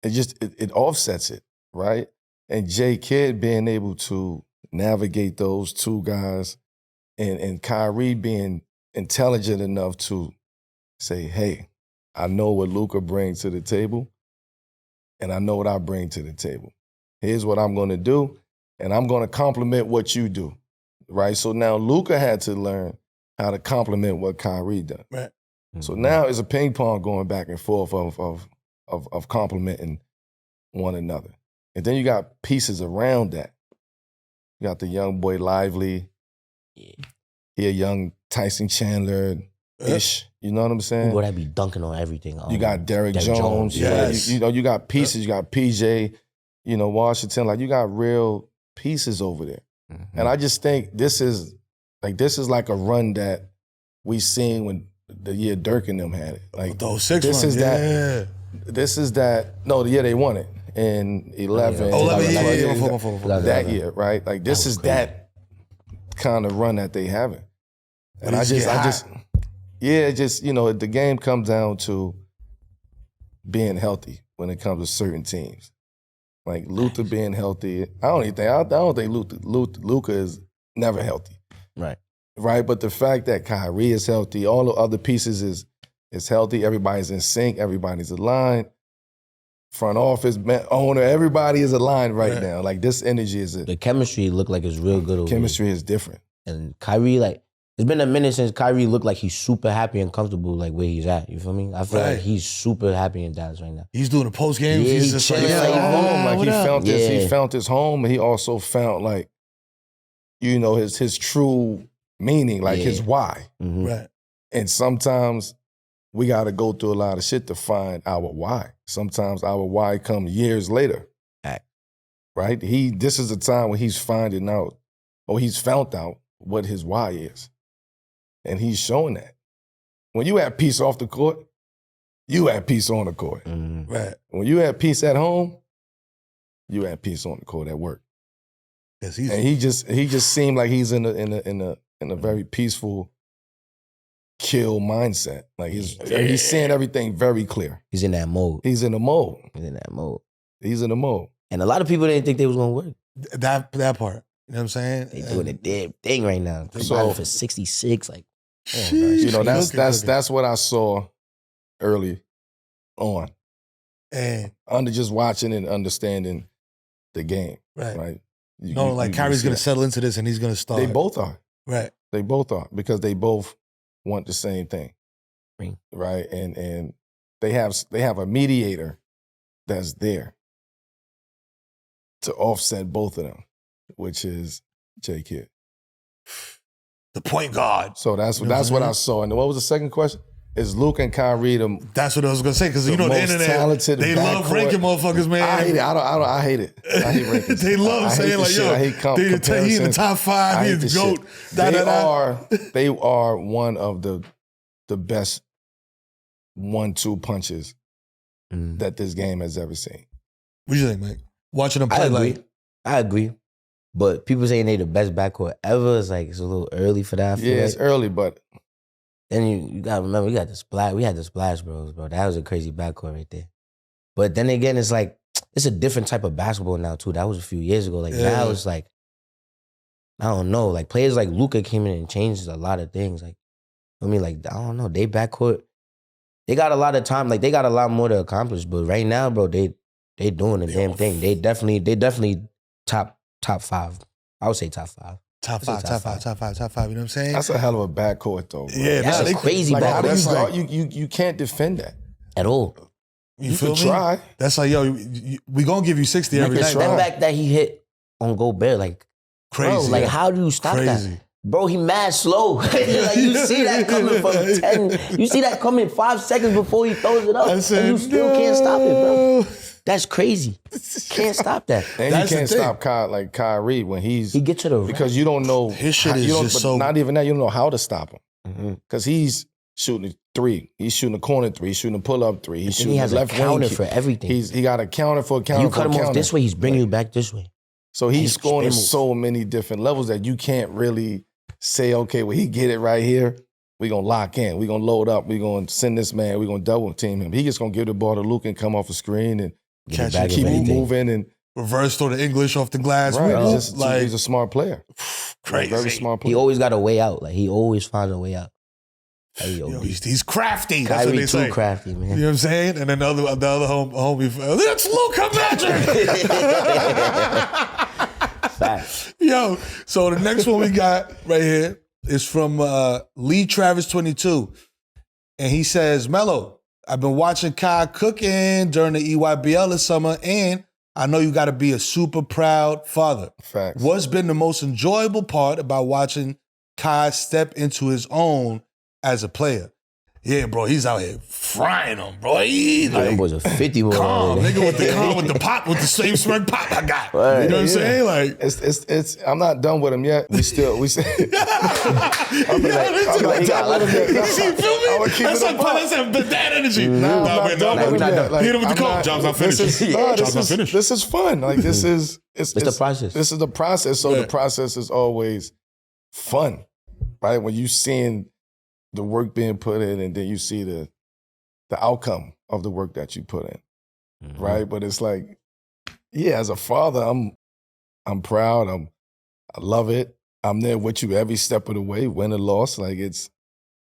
It offsets it, right? And J. Kidd being able to navigate those two guys and Kyrie being intelligent enough to say, hey, I know what Luka brings to the table and I know what I bring to the table. Here's what I'm going to do, and I'm going to complement what you do, right? So now Luka had to learn how to complement what Kyrie done. Right. So now it's a ping pong going back and forth of complementing one another. And then you got pieces around that. You got the young boy Lively. He a young Tyson Chandler-ish. You know what I'm saying? Boy, that be dunking on everything. You got Derek Jones. Yes. You know, you got pieces. You got PJ, Washington. Like, you got real pieces over there. And I just think this is like a run that we seen when the year Dirk and them had it. Like those 6 this runs, is that. This is that. No, the year they won it in 11. That year, right? Like this is crazy. That kind of run that they having. And the game comes down to being healthy when it comes to certain teams. Like Luka being healthy, I don't think Luka is never healthy. Right, but the fact that Kyrie is healthy, all the other pieces is healthy. Everybody's in sync. Everybody's aligned. Front office, owner, everybody is aligned right now. Like this energy is the chemistry look like it's real good. Chemistry is different. And Kyrie, like it's been a minute since Kyrie looked like he's super happy and comfortable, like where he's at. You feel me? I feel like he's super happy in Dallas right now. He's doing the post games. Yeah, he's just chilling home. Like he found his home, and he also found like, his true meaning, like his why. Right. And sometimes we got to go through a lot of shit to find our why. Sometimes our why comes years later. Right? This is the time when he's finding out, or he's found out what his why is. And he's showing that. When you have peace off the court, you have peace on the court. Right. When you have peace at home, you have peace on the court at work. Yes, and he just seemed like he's in a very peaceful, chill mindset. Like he's seeing everything very clear. He's in that mode. He's in the mode. He's in the mode. And a lot of people didn't think they was gonna work. That part. You know what I'm saying? They doing a damn thing right now. They So- buying for 66. Like, You know, that's what I saw early on. And Under just watching and understanding the game. right. Right. Like Kyrie's see gonna that. settle into this and he's gonna start. They both are. Right. They both are, because they both want the same thing. Right. Right. And they have a mediator that's there to offset both of them, which is J Kidd. The point guard. So that's You know what what I'm I saw. And what was the second question? Is Luka and Kyrie the That's what I was gonna say, because you know the most internet, talented they love backcourt? ranking motherfuckers, man. I hate it. I hate it. I hate rankings. They love I hate saying the like, shit. yo, I hate he in the comparisons. top 5, I he hate is the this GOAT. shit. They are one of the best 1-2 punches that this game has ever seen. What do you think, Mike? Watching them I play, agree. like, I agree. But people saying they the best backcourt ever is like, it's a little early for that. I feel Yeah, it's like. early, but Then you gotta remember, we had the Splash Bros, bro. That was a crazy backcourt right there. But then again, it's like, it's a different type of basketball now too. That was a few years ago. Like now it's like, I don't know. Like players like Luka came in and changed a lot of things. Like, I mean, like, I don't know. They backcourt, they got a lot of time. Like they got a lot more to accomplish. But right now, bro, they doing the damn thing. They definitely top 5. I would say top 5. top I'd say five. You know what I'm saying? that's a hell of a backcourt, though. Bro. Yeah, That's a crazy Like, how do backcourt. you can't defend that. At all. You feel can me? try. That's like, yo, we gonna give you 60 every The night. step back that he hit on Gobert, like, Crazy. bro, like how do you stop Crazy. that? Bro, he mad slow. Like you see that coming from 10. You see that coming 5 seconds before he throws it up. I said, and you still can't stop it, bro. That's crazy. Can't stop that. And That's you the can't thing. stop Kyrie when He get to the rim. because you don't know His shit is you don't- just but so- not even that, you don't know how to stop him. Mhm. Because he's shooting a 3. He's shooting a corner 3. He's shooting a pull-up 3. He's Then shooting he a has a left counter wing. for everything. He got a counter for a counter You for cut a him counter. off this way, he's bringing you back this way. So he's He's scoring at spin moves. so many different levels that you can't really say, okay, well, he get it right here. We're going to lock in. We're going to load up. We're going to send this man. We're going to double team him. He just going to give the ball to Luka and come off a screen and Get Catch it back and if keep anything. moving. And Reverse throw the English off the glass. right, Whoop, he's, just, like, he's a smart player. crazy. Very smart player. He always got a way out. Like he always finds a way out. Like, Yo, he's crafty. That's what Kyrie they say. too crafty, man. You know what I'm saying? And then the other homie, that's Luka Magic. Facts. Yo, so the next one we got right here is from Lee Travis 22. And he says, Melo, I've been watching Kai cooking during the EYBL this summer, and I know you got to be a super proud father. Facts. What's been the most enjoyable part about watching Kai step into his own as a player? Yeah, bro, he's out here frying them, bro. He Them like boys are 50 boy. calm, nigga, with the pop, with the same smirk pop I got. Right. You know what I'm Yeah. saying? Like, It's. I'm not done with him yet. I'm like, He got a lot of you feel me? I'ma keep That's it like above. that's that energy. I'm not done with him yet. Like, Hit him with the I'm call. not- Job's not this finished. is- no, Job's not finished. This is fun. Like this is it's the process. This is the process. So Right. the process is always fun, right? When you seeing the work being put in, and then you see the outcome of the work that you put in, Mm-hmm. right? But it's like, yeah, as a father, I'm proud. I love it. I'm there with you every step of the way, win or loss. Like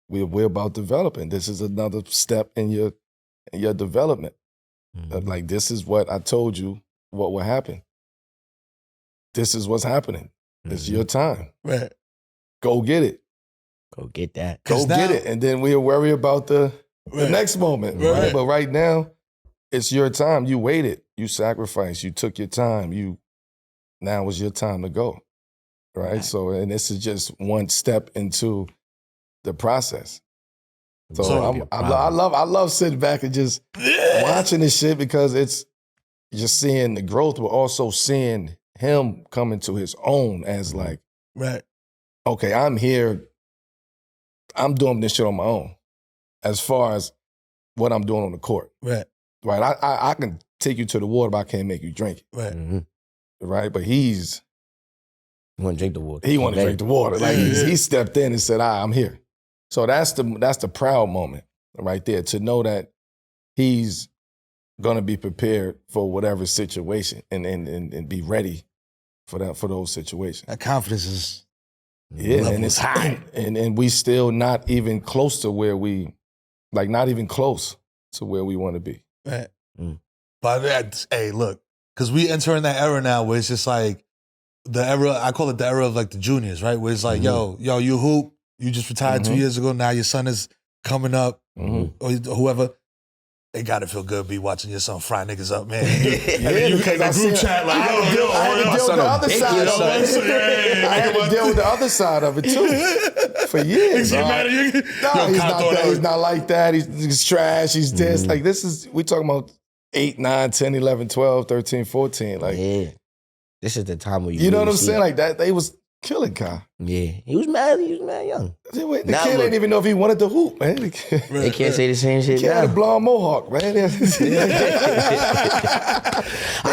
we're about developing. This is another step in your development. Mhm. Like, this is what I told you what will happen. This is what's happening. It's Mhm. your time. Right. Go get it. Go get that. Go 'Cause get now- it. And then we'll worry about the Right. next moment. Right. Right. But right now, it's your time. You waited. You sacrificed. You took your time. Now is your time to go. Right? Right. So, and this is just one step into the process. So I love sitting back and just watching this shit because it's just seeing the growth, but also seeing him coming to his own as like, right. Okay, I'm here. I'm doing this shit on my own as far as what I'm doing on the court. Right. Right. I can take you to the water, but I can't make you drink it. Right. Mm-hmm. Right. But He want to drink the water. He want to drink the water. Like he stepped in and said, I'm here. So that's the proud moment right there, to know that he's gonna be prepared for whatever situation and be ready for those situations. That confidence is and it's high. And we still not even close to where we not even close to where we want to be. Right. But that's, hey, look, because we enter in that era now where it's just like the era, I call it the era of like the juniors, right? Where it's like, yo, you hoop, you just retired 2 years ago, now your son is coming up, or whoever. They gotta feel good be watching your son fry niggas up, man. You because I group chat like, I had to deal with the other side of it. I had to deal with the other side of it too. For years. He's not like that. He's trash. He's this. Like we talking about 8, 9, 10, 11, 12, 13, 14. Like, this is the time where you know what I'm saying? Like that, they was killing Kai. Yeah, he was mad young. The kid didn't even know if he wanted to hoop, man. They can't say the same shit. He had a blonde mohawk, man. I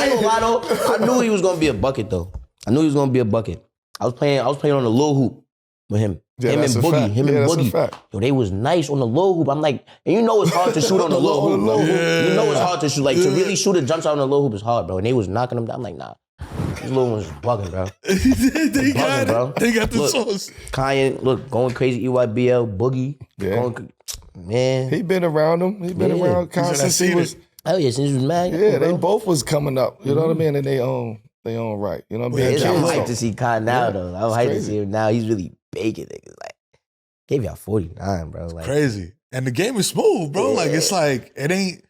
ain't gonna lie though. I knew he was gonna be a bucket though. I was playing on the low hoop with him. Him and Boogie. Yo, they was nice on the low hoop. I'm like, and you know it's hard to shoot on the low hoop, bro. You know it's hard to shoot. Like to really shoot a jump shot on the low hoop is hard, bro. And they was knocking them down. I'm like, nah. These little ones bugging, bro. They got the sauce. Kiyan, look, going crazy, EYBL, Boogie. Yeah. Man. He been around them. He been around Kiyan since he was. Oh yeah, since he was mad. Yeah, they both was coming up. You know what I mean? And they own right. You know what I mean? I'm hyped to see Kiyan now though. I'm hyped to see him now. He's really baking niggas. Like, gave y'all 49, bro. Like, crazy. And the game is smooth, bro. Yeah. Like it's like it ain't.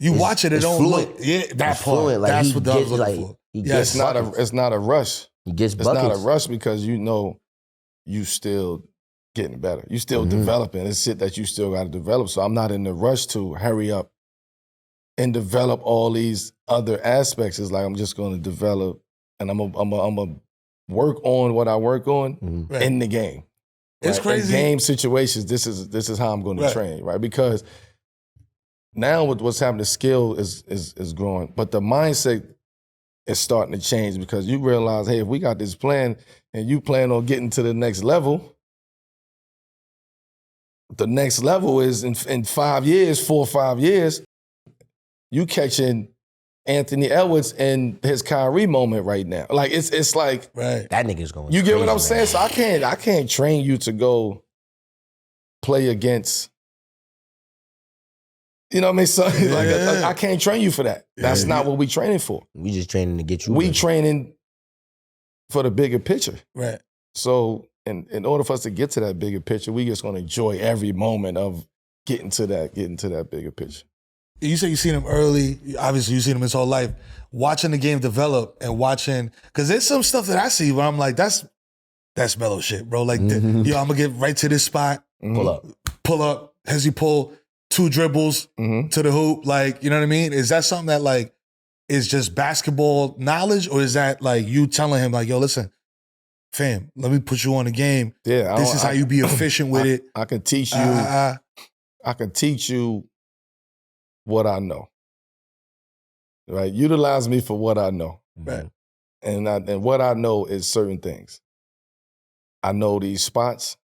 You watch it, it don't fluent. Look. Yeah, that part. Like, that's what I was looking for. It's not a rush. He gets buckets. It's not a rush because you know you still getting better. You still developing. It's shit that you still got to develop. So I'm not in the rush to hurry up and develop all these other aspects. It's like I'm just going to develop and I'm a work on what I work on in the game. Right? It's crazy. In game situations, this is how I'm going to train, right? Because now with what's happening, the skill is growing, but the mindset is starting to change because you realize, hey, if we got this plan and you plan on getting to the next level, the next level is in 5 years, 4 or 5 years, you catching Anthony Edwards in his Kyrie moment right now. Like it's like that nigga's going. You get crazy, what I'm saying? Man. So I can't train you to go play against. You know what I mean? So, I can't train you for that. That's not what we training for. We just training to get you. We training for the bigger picture. Right. So in order for us to get to that bigger picture, we just gonna enjoy every moment of getting to that bigger picture. You say you seen him early. Obviously, you seen him his whole life. Watching the game develop and watching, because there's some stuff that I see where I'm like, that's Melo shit, bro. Like, yo, I'm gonna get right to this spot. Pull up. Has he pull 2 dribbles to the hoop? Like, you know what I mean? Is that something that like is just basketball knowledge, or is that like you telling him like, yo, listen, fam, let me put you on the game. Yeah, this is how you be efficient with it. I can teach you. I can teach you what I know. Right? Utilize me for what I know. Right. And what I know is certain things. I know these spots.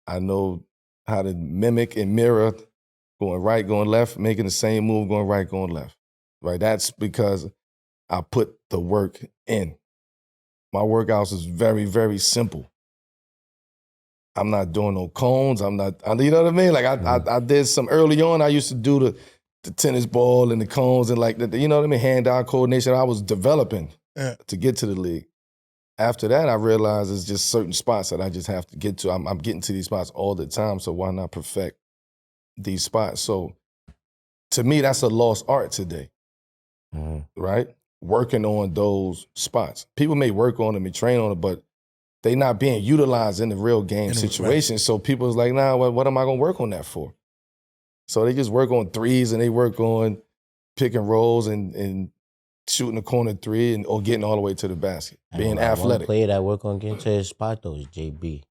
I know how to mimic and mirror going right, going left, making the same move, going right, going left. Right? That's because I put the work in. My workouts is very, very simple. I'm not doing no cones. You know what I mean? Like I did some early on. I used to do the tennis ball and the cones and like you know what I mean? Hand-eye coordination. I was developing to get to the league. After that, I realized it's just certain spots that I just have to get to. I'm getting to these spots all the time, so why not perfect these spots? So to me, that's a lost art today, right? Working on those spots. People may work on them and train on it, but they not being utilized in the real game situation. Right. So people's like, nah, what am I gonna work on that for? So they just work on threes and they work on pick and rolls and shooting the corner three or getting all the way to the basket, being athletic. One player that work on getting to his spot though is JB.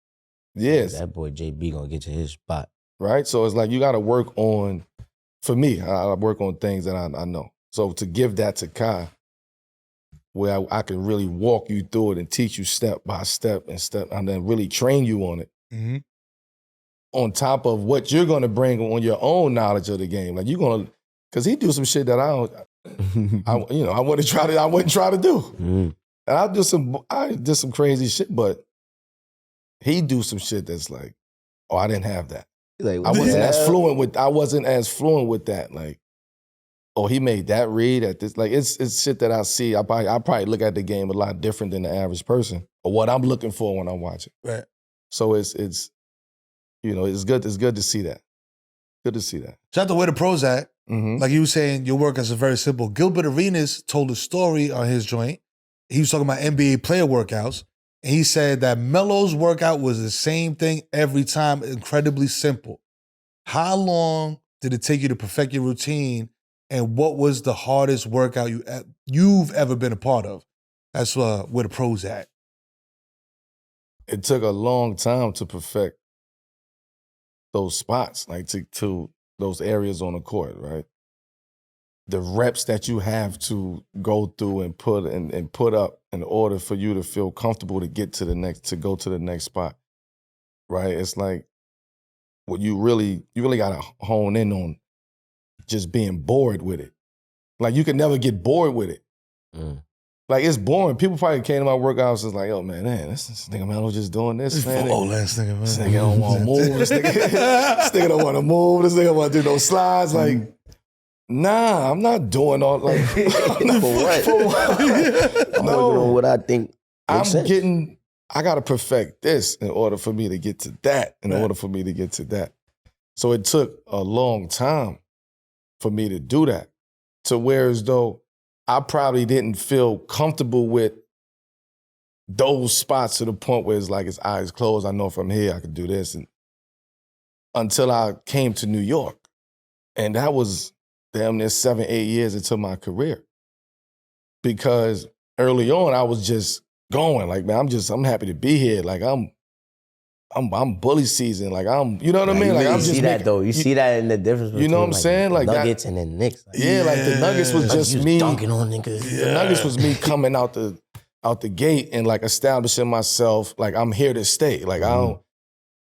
Yes. That boy JB gonna get to his spot. Right? So it's like you gotta work on, for me, I work on things that I know. So to give that to Kai, where I can really walk you through it and teach you step by step and then really train you on it. Mm-hmm. On top of what you're gonna bring on your own knowledge of the game. Like you're gonna, cause he do some shit that I wouldn't try to do. Mm-hmm. And I did some crazy shit, but he do some shit that's like, oh, I didn't have that. Like, I wasn't as fluent with that. Like, oh, he made that read at this. Like, it's shit that I see. I probably look at the game a lot different than the average person, or what I'm looking for when I watch it. Right. So it's good. It's good to see that. Good to see that. Shout out to where the pros at. Mm-hmm. Like you were saying, your workouts are very simple. Gilbert Arenas told a story on his joint. He was talking about NBA player workouts. And he said that Melo's workout was the same thing every time, incredibly simple. How long did it take you to perfect your routine? And what was the hardest workout you've ever been a part of? That's where the pros at. It took a long time to perfect those spots, like to those areas on the court, right? The reps that you have to go through and put up in order for you to feel comfortable to go to the next spot, right? It's like what you really gotta hone in on just being bored with it. Like you can never get bored with it. Mm. Like it's boring. People probably came to my workouts and was like, "Oh man, this nigga Melo just doing this, man. This nigga don't want to move. This nigga don't want to move. This nigga want to do no slides." Like, nah, I'm not doing all like for what? I'm working on what I think makes sense. I gotta perfect this in order for me to get to that. Order for me to get to that. So it took a long time for me to do that. To where as though I probably didn't feel comfortable with those spots to the point where it's like it's eyes closed. I know from here I could do this. And until I came to New York. And that was damn near 7-8 years into my career. Because early on I was just going like, man, I'm happy to be here. Like I'm bully season. Like you know what I mean? Like I'm just see that though. You see that in the difference between, you know what I'm saying? Like Nuggets and the Knicks. Like, like the Nuggets was just me dunking on niggas. The Nuggets was me coming out the gate and like establishing myself. Like I'm here to stay. Like I don't,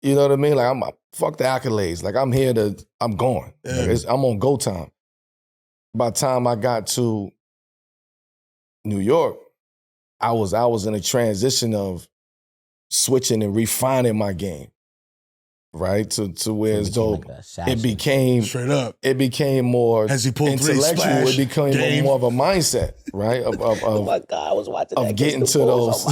you know what I mean? Like fuck the accolades. Like I'm going. Like, I'm on go time. By the time I got to New York, I was in a transition of switching and refining my game, right? To where as though it became straight up. It became more intellectual. It became more of a mindset, right? Oh my God, I was watching that. Of getting to those. I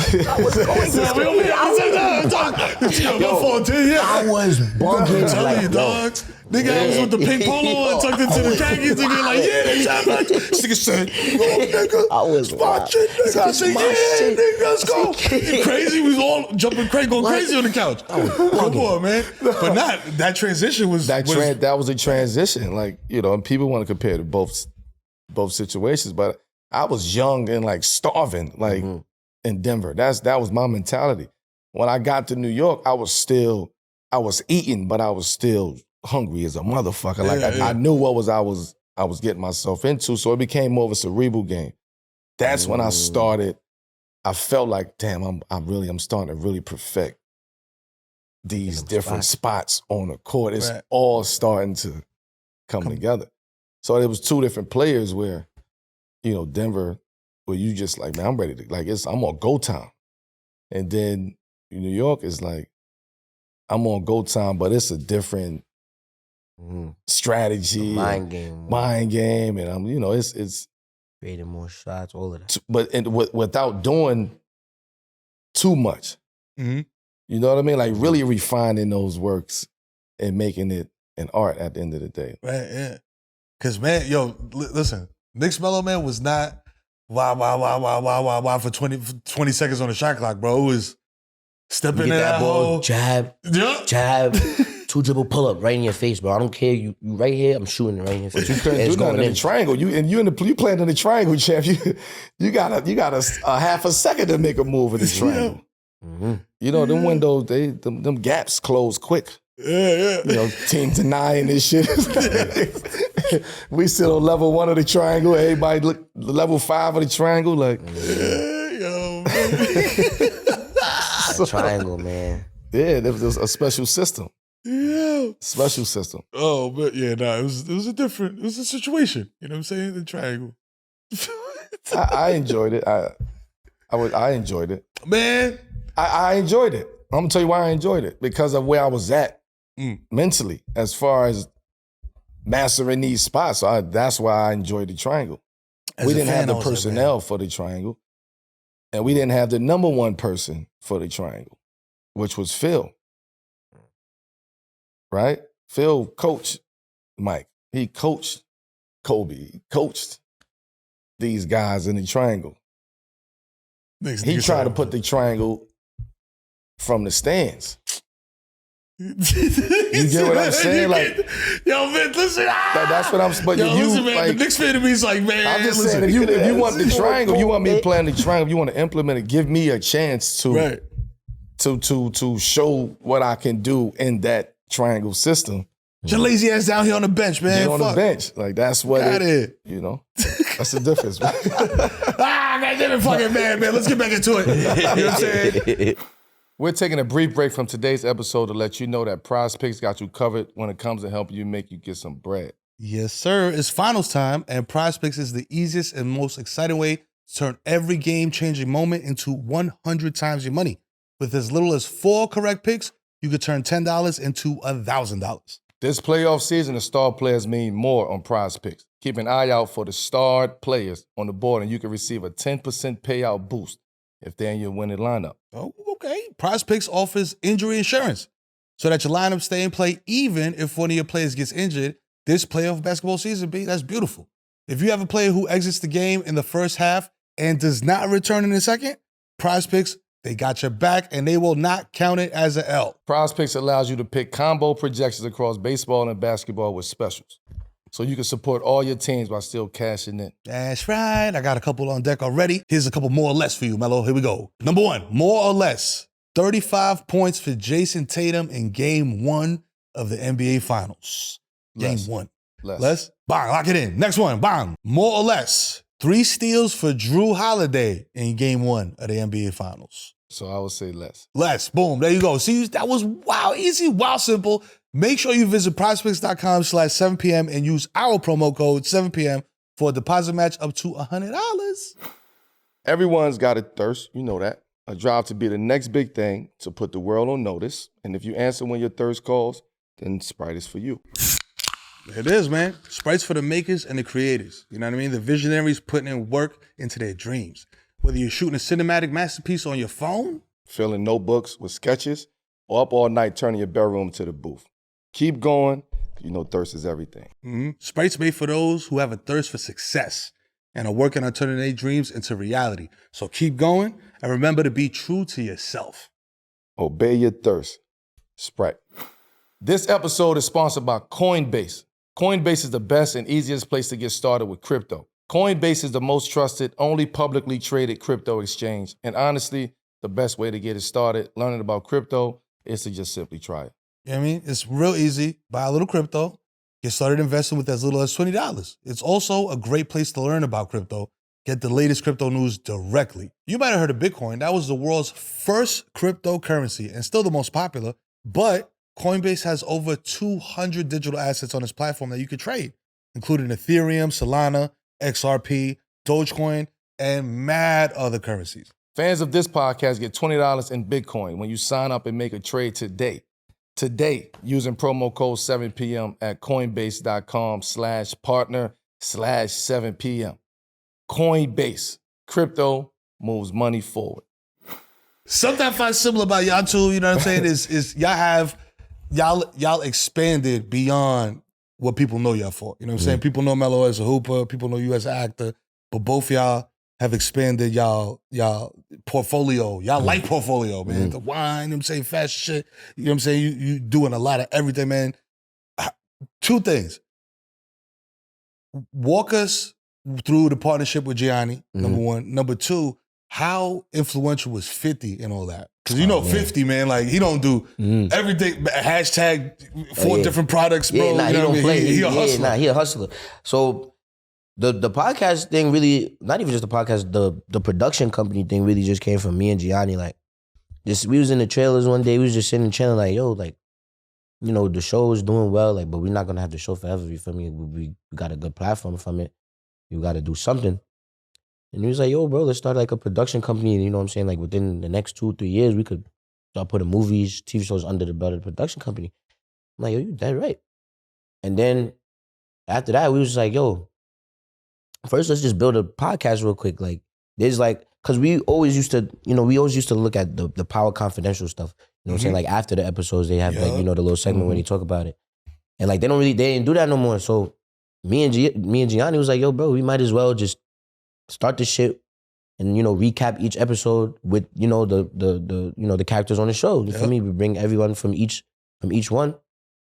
was bugging. Tell you, dog. Nigga, I was with the pink polo and tucked into the khakis. Nigga, like, this nigga said, nigga, I was watching. Nigga, I said, nigga, let's go. Crazy, we was all jumping crazy, going crazy on the couch. Come on, man. But that transition was... That was a transition. Like, and people want to compare to both situations, but I was young and like starving, like in Denver. That was my mentality. When I got to New York, I was eating, but I was still hungry as a motherfucker. I knew what I was getting myself into, so it became more of a cerebral game. That's when I started. I felt like, damn, I'm starting to really perfect these different spots on the court. It's all starting to come together. So there was two different players where, Denver, where you just like, man, I'm ready to, like, I'm on go time. And then New York is like, I'm on go time, but it's a different strategy. Mind game. And I'm, it's creating more shots, all of that. But without doing too much. Mm-hmm. You know what I mean? Like really refining those works and making it an art at the end of the day. Right, yeah. Because, man, listen, Knicks Melo, man, was not wow for 20 seconds on the shot clock, bro. It was Step You into get that that ball, hole. jab, Yeah. jab, 2 dribble pull up right in your face, bro. I don't care. You right here, I'm shooting it right in your face. You couldn't It's do nothing going in the triangle. You playing in the triangle, champ. You got a half a second to make a move in the triangle. Mm-hmm. You know, them windows, them gaps close quick. Yeah. You know, team denying this shit. We still on level 1 of the triangle. Everybody look level 5 of the triangle. Like, Yo, Triangle, man. yeah, there was a special system. yeah. Special system. Oh, but yeah, it was a situation. You know what I'm saying? The triangle. I enjoyed it. I enjoyed it. Man. I enjoyed it. I'm gonna tell you why I enjoyed it. Because of where I was at mentally, as far as mastering these spots. So that's why I enjoyed the triangle. We didn't have the personnel for the triangle. And we didn't have the number 1 person for the triangle, which was Phil. Right? Phil coached Mike. He coached Kobe. He coached these guys in the triangle. He tried to put the triangle from the stands. You get what I'm saying? Like, yo, man, listen. That's what I'm saying. But listen, man. like, The Knicks fan to me is like, man. I'm just listen, saying, if you want the triangle, you want me playing the triangle, you want to implement it, give me a chance to show what I can do in that triangle system. Get your lazy ass down here on the bench, man. Get on the bench. Like, that's what you know, that's the difference. Man. Goddamn it, fucking man. Let's get back into it. You know what I'm saying? We're taking a brief break from today's episode to let you know that Prize Picks got you covered when it comes to helping you make you get some bread. Yes, sir. It's finals time, and Prize Picks is the easiest and most exciting way to turn every game-changing moment into 100 times your money. With as little as 4 correct picks, you could turn $10 into $1,000. This playoff season, the star players mean more on Prize Picks. Keep an eye out for the starred players on the board, and you can receive a 10% payout boost if they're in your winning lineup. Oh, okay. Prize Picks offers injury insurance so that your lineup stay in play even if one of your players gets injured this playoff basketball season, B. That's beautiful. If you have a player who exits the game in the first half and does not return in the second, Prize Picks, they got your back and they will not count it as an L. Prize Picks allows you to pick combo projections across baseball and basketball with specials, so you can support all your teams while still cashing in. That's right. I got a couple on deck already. Here's a couple more or less for you, Melo. Here we go. Number 1, more or less. 35 points for Jason Tatum in Game 1 of the NBA Finals. Game 1. Less? Bang, lock it in. Next one, bang. More or less. 3 steals for Drew Holiday in Game 1 of the NBA Finals. So I would say less. Less. Boom. There you go. See, that was wow easy, wow simple. Make sure you visit prizepicks.com/7pm and use our promo code 7pm for a deposit match up to $100. Everyone's got a thirst, you know that. A drive to be the next big thing, to put the world on notice. And if you answer when your thirst calls, then Sprite is for you. It is, man. Sprite's for the makers and the creators. You know what I mean? The visionaries putting in work into their dreams. Whether you're shooting a cinematic masterpiece on your phone, filling notebooks with sketches, or up all night turning your bedroom to the booth. Keep going. You know thirst is everything. Mm-hmm. Sprite's made for those who have a thirst for success and are working on turning their dreams into reality. So keep going and remember to be true to yourself. Obey your thirst. Sprite. This episode is sponsored by Coinbase. Coinbase is the best and easiest place to get started with crypto. Coinbase is the most trusted, only publicly traded crypto exchange. And honestly, the best way to get it started learning about crypto is to just simply try it. You know what I mean? It's real easy. Buy a little crypto. Get started investing with as little as $20. It's also a great place to learn about crypto. Get the latest crypto news directly. You might have heard of Bitcoin. That was the world's first cryptocurrency and still the most popular. But Coinbase has over 200 digital assets on its platform that you could trade, including Ethereum, Solana, XRP, Dogecoin, and mad other currencies. Fans of this podcast get $20 in Bitcoin when you sign up and make a trade today. Today, using promo code 7pm at coinbase.com/partner/7pm. Coinbase. Crypto moves money forward. Something I find similar about y'all too, you know what I'm saying, is y'all expanded beyond what people know y'all for. You know what I'm saying? People know Melo as a hooper, people know you as an actor, but both y'all have expanded y'all portfolio, y'all life portfolio, man. The wine, you know what I'm saying, fashion shit. You know what I'm saying? You doing a lot of everything, man. Two things. Walk us through the partnership with Gianni, number one. Number two, how influential was 50 and all that? Because you know 50, man, like he don't do everything, hashtag 4 different products, bro. Yeah, you know what I mean? He a hustler. He a hustler. So the podcast thing really, not even just the podcast, the production company thing really just came from me and Gianni. Like, we was in the trailers one day, we was just sitting and chilling, like, yo, like, you know, the show is doing well, like, but we're not gonna have the show forever, you feel me? We got a good platform from it. You gotta do something. And he was like, yo, bro, let's start like a production company. And you know what I'm saying? Like within the next 2-3 years, we could start putting movies, TV shows under the belt of the production company. I'm like, yo, you dead right. And then after that, we was just like, yo, first let's just build a podcast real quick. Like, there's like, cause we always used to look at the Power Confidential stuff. You know what I'm saying? Like after the episodes, they have like, you know, the little segment where they talk about it. And like, they didn't do that no more. So me and Gianni was like, yo, bro, we might as well just start the shit and, you know, recap each episode with, you know, the characters on the show. You feel me? We bring everyone from each one.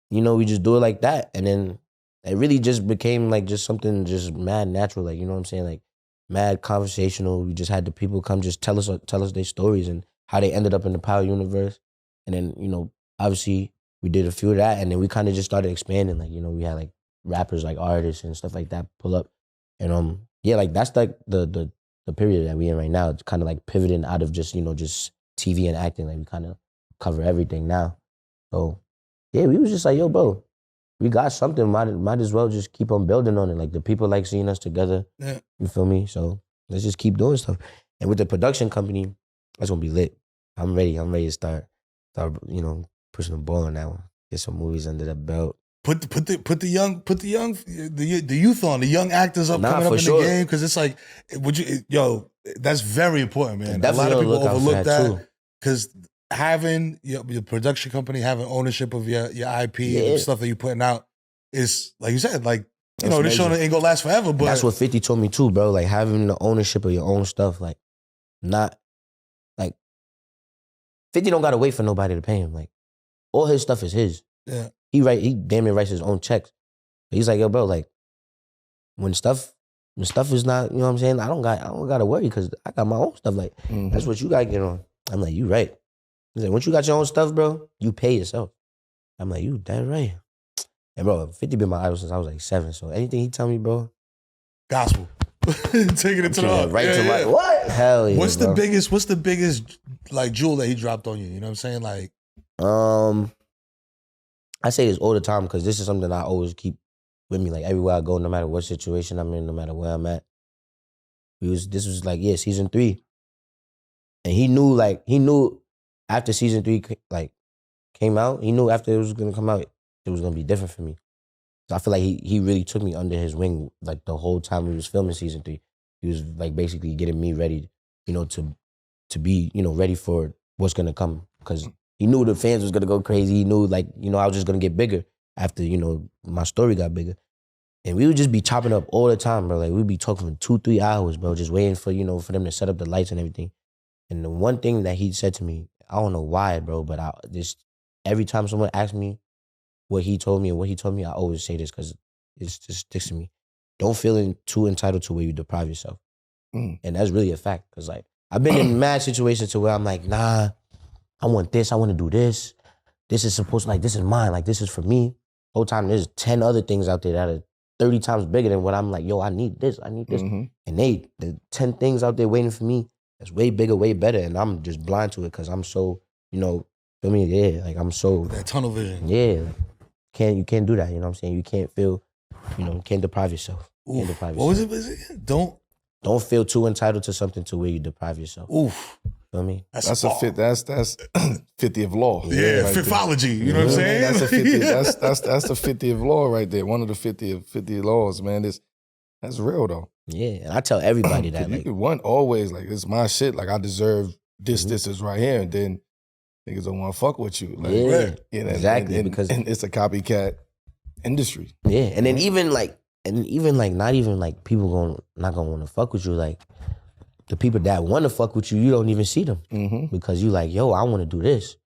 You know, we just do it like that. And then it really just became like just something just mad natural. Like, you know what I'm saying? Like mad conversational. We just had the people come just tell us their stories and how they ended up in the Power universe. And then, you know, obviously we did a few of that and then we kind of just started expanding. Like, you know, we had like rappers, like artists and stuff like that pull up. And yeah, like that's like the period that we in right now. It's kind of like pivoting out of just, you know, just TV and acting. Like we kind of cover everything now. So yeah, we was just like, yo, bro, we got something. Might as well just keep on building on it. Like the people like seeing us together. Yeah. You feel me? So let's just keep doing stuff. And with the production company, that's gonna be lit. I'm ready to start, you know, pushing the ball on that one. Get some movies under the belt. Put the youth on, the young actors coming up in the game, because it's like, that's very important, man. A lot of people overlook that because having your production company having ownership of your IP and the stuff that you're putting out is, like you said, like, you know, this show ain't gonna last forever. But that's what 50 told me too, bro. Like having the ownership of your own stuff, like not like 50 don't gotta wait for nobody to pay him. Like all his stuff is his. Yeah. He damn near writes his own checks. But he's like, yo, bro, like when stuff is not, you know what I'm saying? I don't gotta worry because I got my own stuff. Like that's what you gotta get on. I'm like, you right. He's like, once you got your own stuff, bro, you pay yourself. I'm like, you damn right. And bro, 50 been my idol since I was like 7. So anything he tell me, bro, gospel. Taking it to the right to right. What? Hell yeah. What's the biggest like jewel that he dropped on you? You know what I'm saying? Like, I say this all the time because this is something I always keep with me, like everywhere I go, no matter what situation I'm in, no matter where I'm at. This was like, season 3. And he knew after season 3 like came out, he knew after it was gonna come out, it was gonna be different for me. So I feel like he really took me under his wing like the whole time we was filming season 3. He was like basically getting me ready, you know, to be, you know, ready for what's gonna come. Because he knew the fans was gonna go crazy. He knew, like, you know, I was just gonna get bigger after, you know, my story got bigger. And we would just be chopping up all the time, bro. Like we'd be talking for 2-3 hours, bro, just waiting for, you know, for them to set up the lights and everything. And the one thing that he said to me, I don't know why, bro, but every time someone asks me what he told me, I always say this because it just sticks to me. Don't feel too entitled to where you deprive yourself. And that's really a fact. Because like I've been in mad situations to where I'm like, nah, I want this, I want to do this. This is supposed to, like, this is mine, like this is for me. Whole time there's 10 other things out there that are 30 times bigger than what I'm like, yo, I need this. And the 10 things out there waiting for me, that's way bigger, way better. And I'm just blind to it because I'm so, you know, feel me? Yeah, like I'm so. That tunnel vision. Yeah. You can't do that, you know what I'm saying? You can't feel, you know, you can't deprive yourself. Can't deprive yourself. What was it? Don't feel too entitled to something to where you deprive yourself. Oof. Feel me? That's 50th law. Yeah, right, fifthology. You know what I'm saying? That's the 50th law right there. One of the 50 laws, man. That's real though. Yeah, and I tell everybody that. Like, one always like, it's my shit. Like I deserve this. This is right here, and then niggas don't want to fuck with you. Like, you know, exactly. Because it's a copycat industry. Yeah, and then even like not even like people not gonna want to fuck with you. Like the people that want to fuck with you, you don't even see them because you like, yo, I want to do this.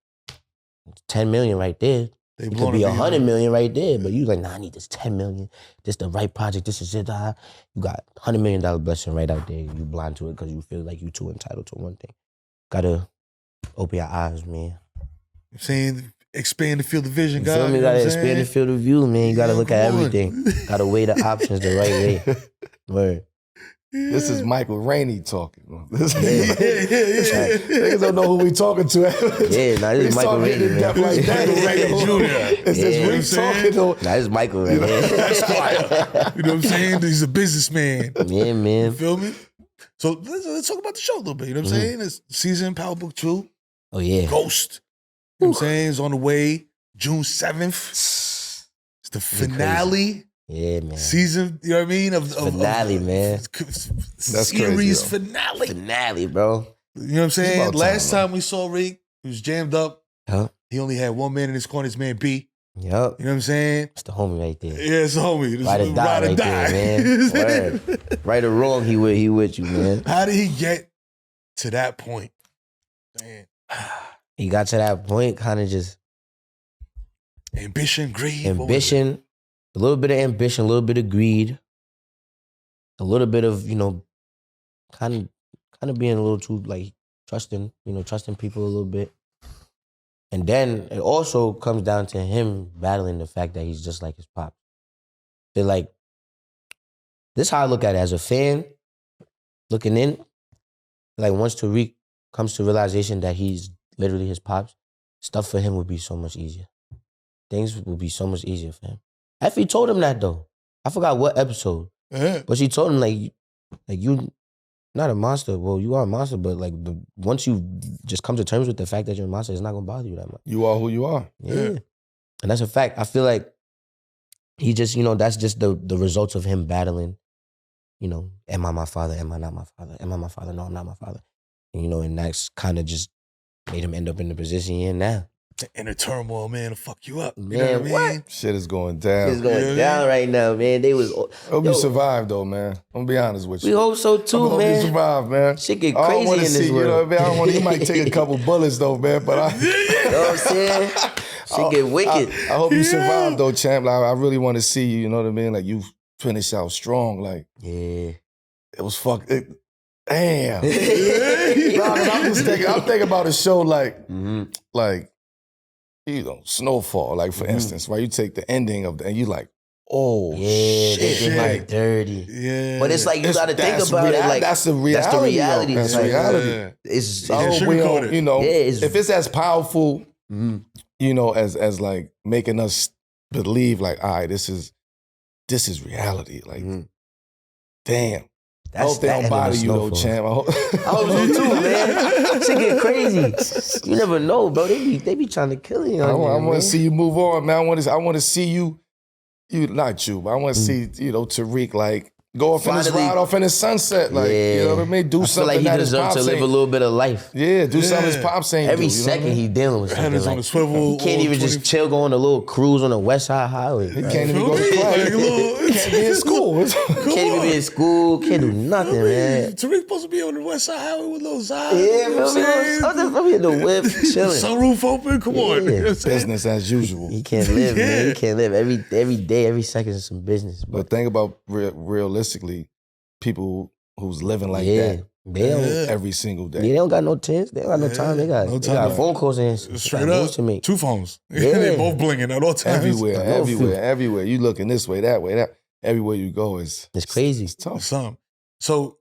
It's 10 million right there. It could be 100 million right there, but you like, nah, I need this 10 million. This the right project. This is it. You got $100 million blessing right out there. You blind to it because you feel like you too entitled to one thing. Gotta open your eyes, man. I'm saying expand the field of vision, guys. You gotta expand the field of view, man. You gotta look at everything. Gotta weigh the options the right way. Word. This is Michael Rainey talking. Niggas don't know who we talking to. This is Michael Rainey, man. Like Rainey Jr. Is this Rick talking? This is Michael Rainey. Esquire. You know what I'm saying? He's a businessman. Yeah, man. You feel me? So let's talk about the show a little bit. You know what I'm saying? It's season Power Book 2. Oh, yeah. Ghost. You know what I'm saying? It's on the way. June 7th. It's the finale. Yeah, man. Season, you know what I mean? Finale, man. That's series crazy, finale. Finale, bro. You know what I'm saying? Last time we saw Rick, he was jammed up. Huh? He only had one man in his corner, his man B. Yep. You know what I'm saying? It's the homie right there. Yeah, it's the homie. Ride or die right there, man. Word. Right or wrong, he with you, man. How did he get to that point? Man. He got to that point, kind of just... Ambition, greed. Ambition. A little bit of ambition, a little bit of greed, a little bit of, kind of being a little too, like, trusting people a little bit. And then it also comes down to him battling the fact that he's just like his pop. They're like, this is how I look at it as a fan, looking in, like once Tariq comes to realization that he's literally his pops, stuff for him would be so much easier. Things would be so much easier for him. Effie told him that though. I forgot what episode. But she told him like you not a monster. Well, you are a monster, but like once you just come to terms with the fact that you're a monster, it's not gonna bother you that much. You are who you are. Yeah. And that's a fact. I feel like he just, that's just the results of him battling, am I my father? Am I not my father? Am I my father? No, I'm not my father. And, and that's kind of just made him end up in the position he in now. The inner turmoil, man, to fuck you up. Man, you know what I mean? Shit is going down. Shit's going down right now, man. They was. Hope you survive though, man. I'm gonna be honest with you. We hope so too, hope man. You survive, man. Shit get crazy in this world. You know what I mean? I don't want. You might take a couple bullets though, man. But you know what I'm saying? Shit get wicked. I hope you survive though, champ. Like, I really want to see you. You know what I mean? Like you finish out strong. Like yeah, it was damn. I'm thinking about a show like Snowfall, like for instance, right? You take the ending of and you like, oh shit, like dirty. Yeah, but it's like you got to think about it. Like that's the reality. That's the reality. That's like, reality. It's if it's as powerful, as like making us believe, like, all right, this is reality. Like, damn. I hope they don't bother you though, champ. I hope so too, man. Shit get crazy. You never know, bro. They be trying to kill you. I want to see you move on, man. I want to see you not you, but I want to see Tariq like go off in his ride off in his sunset, like you know what I mean. Do something like he deserves to live a little bit of life. Yeah, do something his pops ain't every do, second he dealing with something. Like, on the swivel. He can't even just chill, go on a little cruise on the West Side Highway. He can't even go to class. He can't be in school. Can't even be in school. Can't do nothing, man. Tariq supposed to be on the West Side Highway with little Zai. Yeah, man. Be in the whip, chilling. Sunroof open. Come on. Business as usual. He can't live, man. He can't live. Every day, every second is some business. But think about realistically, people who's living like that. They don't every single day. Yeah, they don't got no tents. They don't got no time. They got phone calls and straight up to make. 2 phones. Yeah. They both blinging at all times. Everywhere. You looking this way, that way, that. Everywhere you go it's crazy. It's tough. So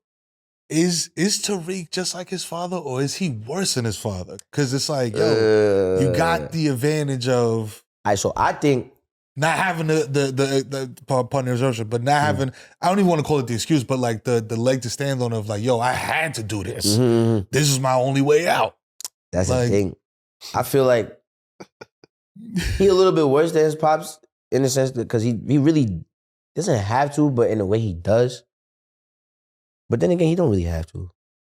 is Tariq just like his father, or is he worse than his father? Because it's like, you got the advantage of. All right, so I think. Not having the partner reservation, but not having, I don't even want to call it the excuse, but like the leg to stand on of like, yo, I had to do this. Mm-hmm. This is my only way out. That's the thing. I feel like he a little bit worse than his pops in the sense that because he really doesn't have to, but in a way he does. But then again, he don't really have to.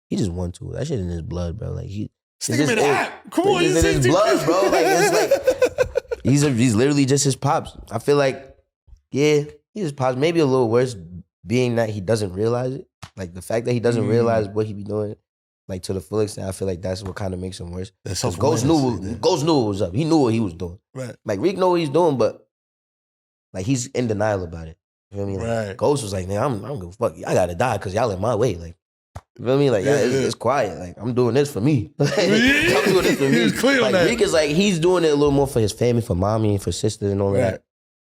He just want to. That shit in his blood, bro. Like stick him in the app. Come on, it's in his blood, bro. Like it's like. He's literally just his pops. I feel like, he's his pops. Maybe a little worse being that he doesn't realize it, like the fact that he doesn't realize what he be doing, like to the full extent, I feel like that's what kind of makes him worse. Ghost knew what was up. He knew what he was doing. Right. Like Reek know what he's doing, but like he's in denial about it. You feel me? Like, right. Ghost was like, man, I'm gonna fuck. I gotta die because y'all in my way. Like, you feel me? Like, it's quiet. Like, I'm doing this for me. I'm doing this for me. He was clear on that. Reek is like, he's doing it a little more for his family, for mommy and for sisters and all that.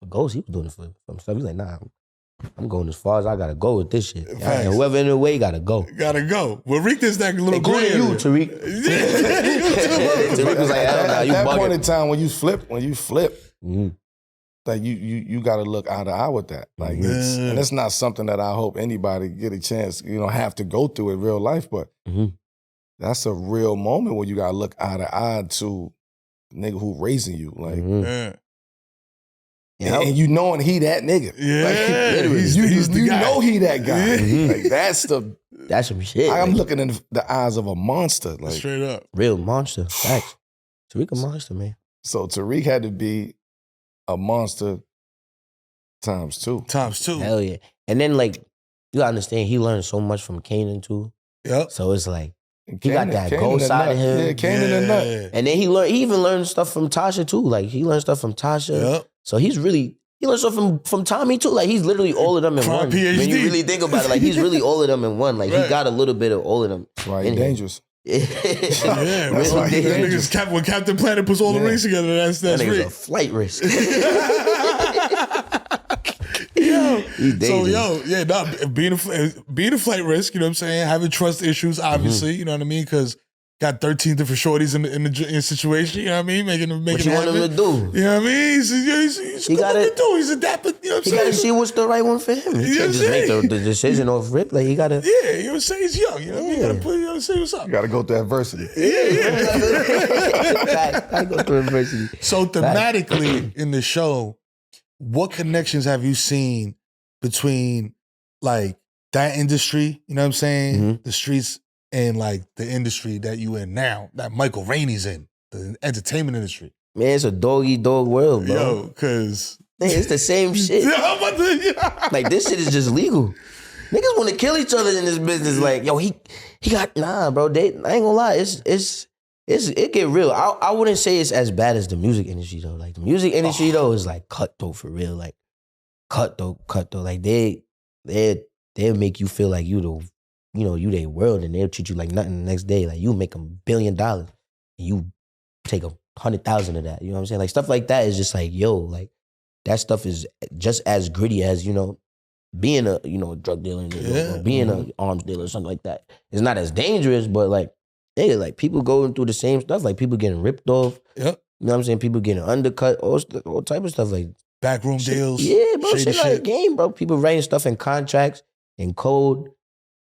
But Ghost, he was doing it for himself. He's like, nah, I'm going as far as I gotta go with this shit. And whoever in the way gotta go. Gotta go. Well, Reek is that little gray area. You, Tariq. Tariq was like, hell nah, you at that bugging. Point in time when you flip, like you gotta look eye to eye with that. Like and it's not something that I hope anybody get a chance, have to go through in real life, but that's a real moment where you gotta look eye to eye to the nigga who raising you. Like and you knowing he that nigga. Yeah. Like, he's the guy. You know he that guy. Like that's some shit. I'm looking in the eyes of a monster. Like straight up. Real monster. Facts. Tariq a monster, man. So Tariq had to be a monster times two. Hell yeah. And then like, you gotta understand, he learned so much from Kanan too. Yep. So it's like, he got that ghost side of him. Yeah, Kanan and Nut. And then he even learned stuff from Tasha too. Like he learned stuff from Tasha. Yep. So he learned stuff from Tommy too. Like he's literally all of them in one. PhD. When you really think about it, like he's really all of them in one. Like he got a little bit of all of them. That's why he's dangerous. That's why he's dangerous. When Captain Planet puts all the rings together, that's that Rick. A flight risk. Being a flight risk, you know what I'm saying? Having trust issues, obviously, you know what I mean? Because got 13 different shorties in the situation, you know what I mean? Making what you want him to do? You know what I mean? He's he got to do. He's adapted, you know what I'm saying? He got to see what's the right one for him. He can't just make the decision off rip. Like, he got to... Yeah, you know what I'm saying? He's young, you know what I mean? You got to put, say what's up. You got to go through adversity. I go through adversity. So thematically in the show, what connections have you seen between, like, that industry, you know what I'm saying? The streets, and like the industry that you in now, that Michael Rainey's in, the entertainment industry. Man, it's a dog-eat-dog world, bro. Yo, cause... Man, it's the same shit. Like, this shit is just legal. Niggas want to kill each other in this business. Like, yo, he got... Nah, bro, I ain't gonna lie. It get real. I wouldn't say it's as bad as the music industry, though. Like, the music industry, though, is like cutthroat for real. Like, cutthroat. Like, they'll make you feel like you their world, and they'll treat you like nothing the next day. Like, you make $1 billion and you take 100,000 of that. You know what I'm saying? Like, stuff like that is just like, yo, like, that stuff is just as gritty as, being a, drug dealer or being an arms dealer or something like that. It's not as dangerous, but like, hey, like, people going through the same stuff. Like, people getting ripped off. Yep. You know what I'm saying? People getting undercut, all type of stuff. Like, backroom deals. Yeah, bro, shit like a game, bro. People writing stuff in contracts, in code.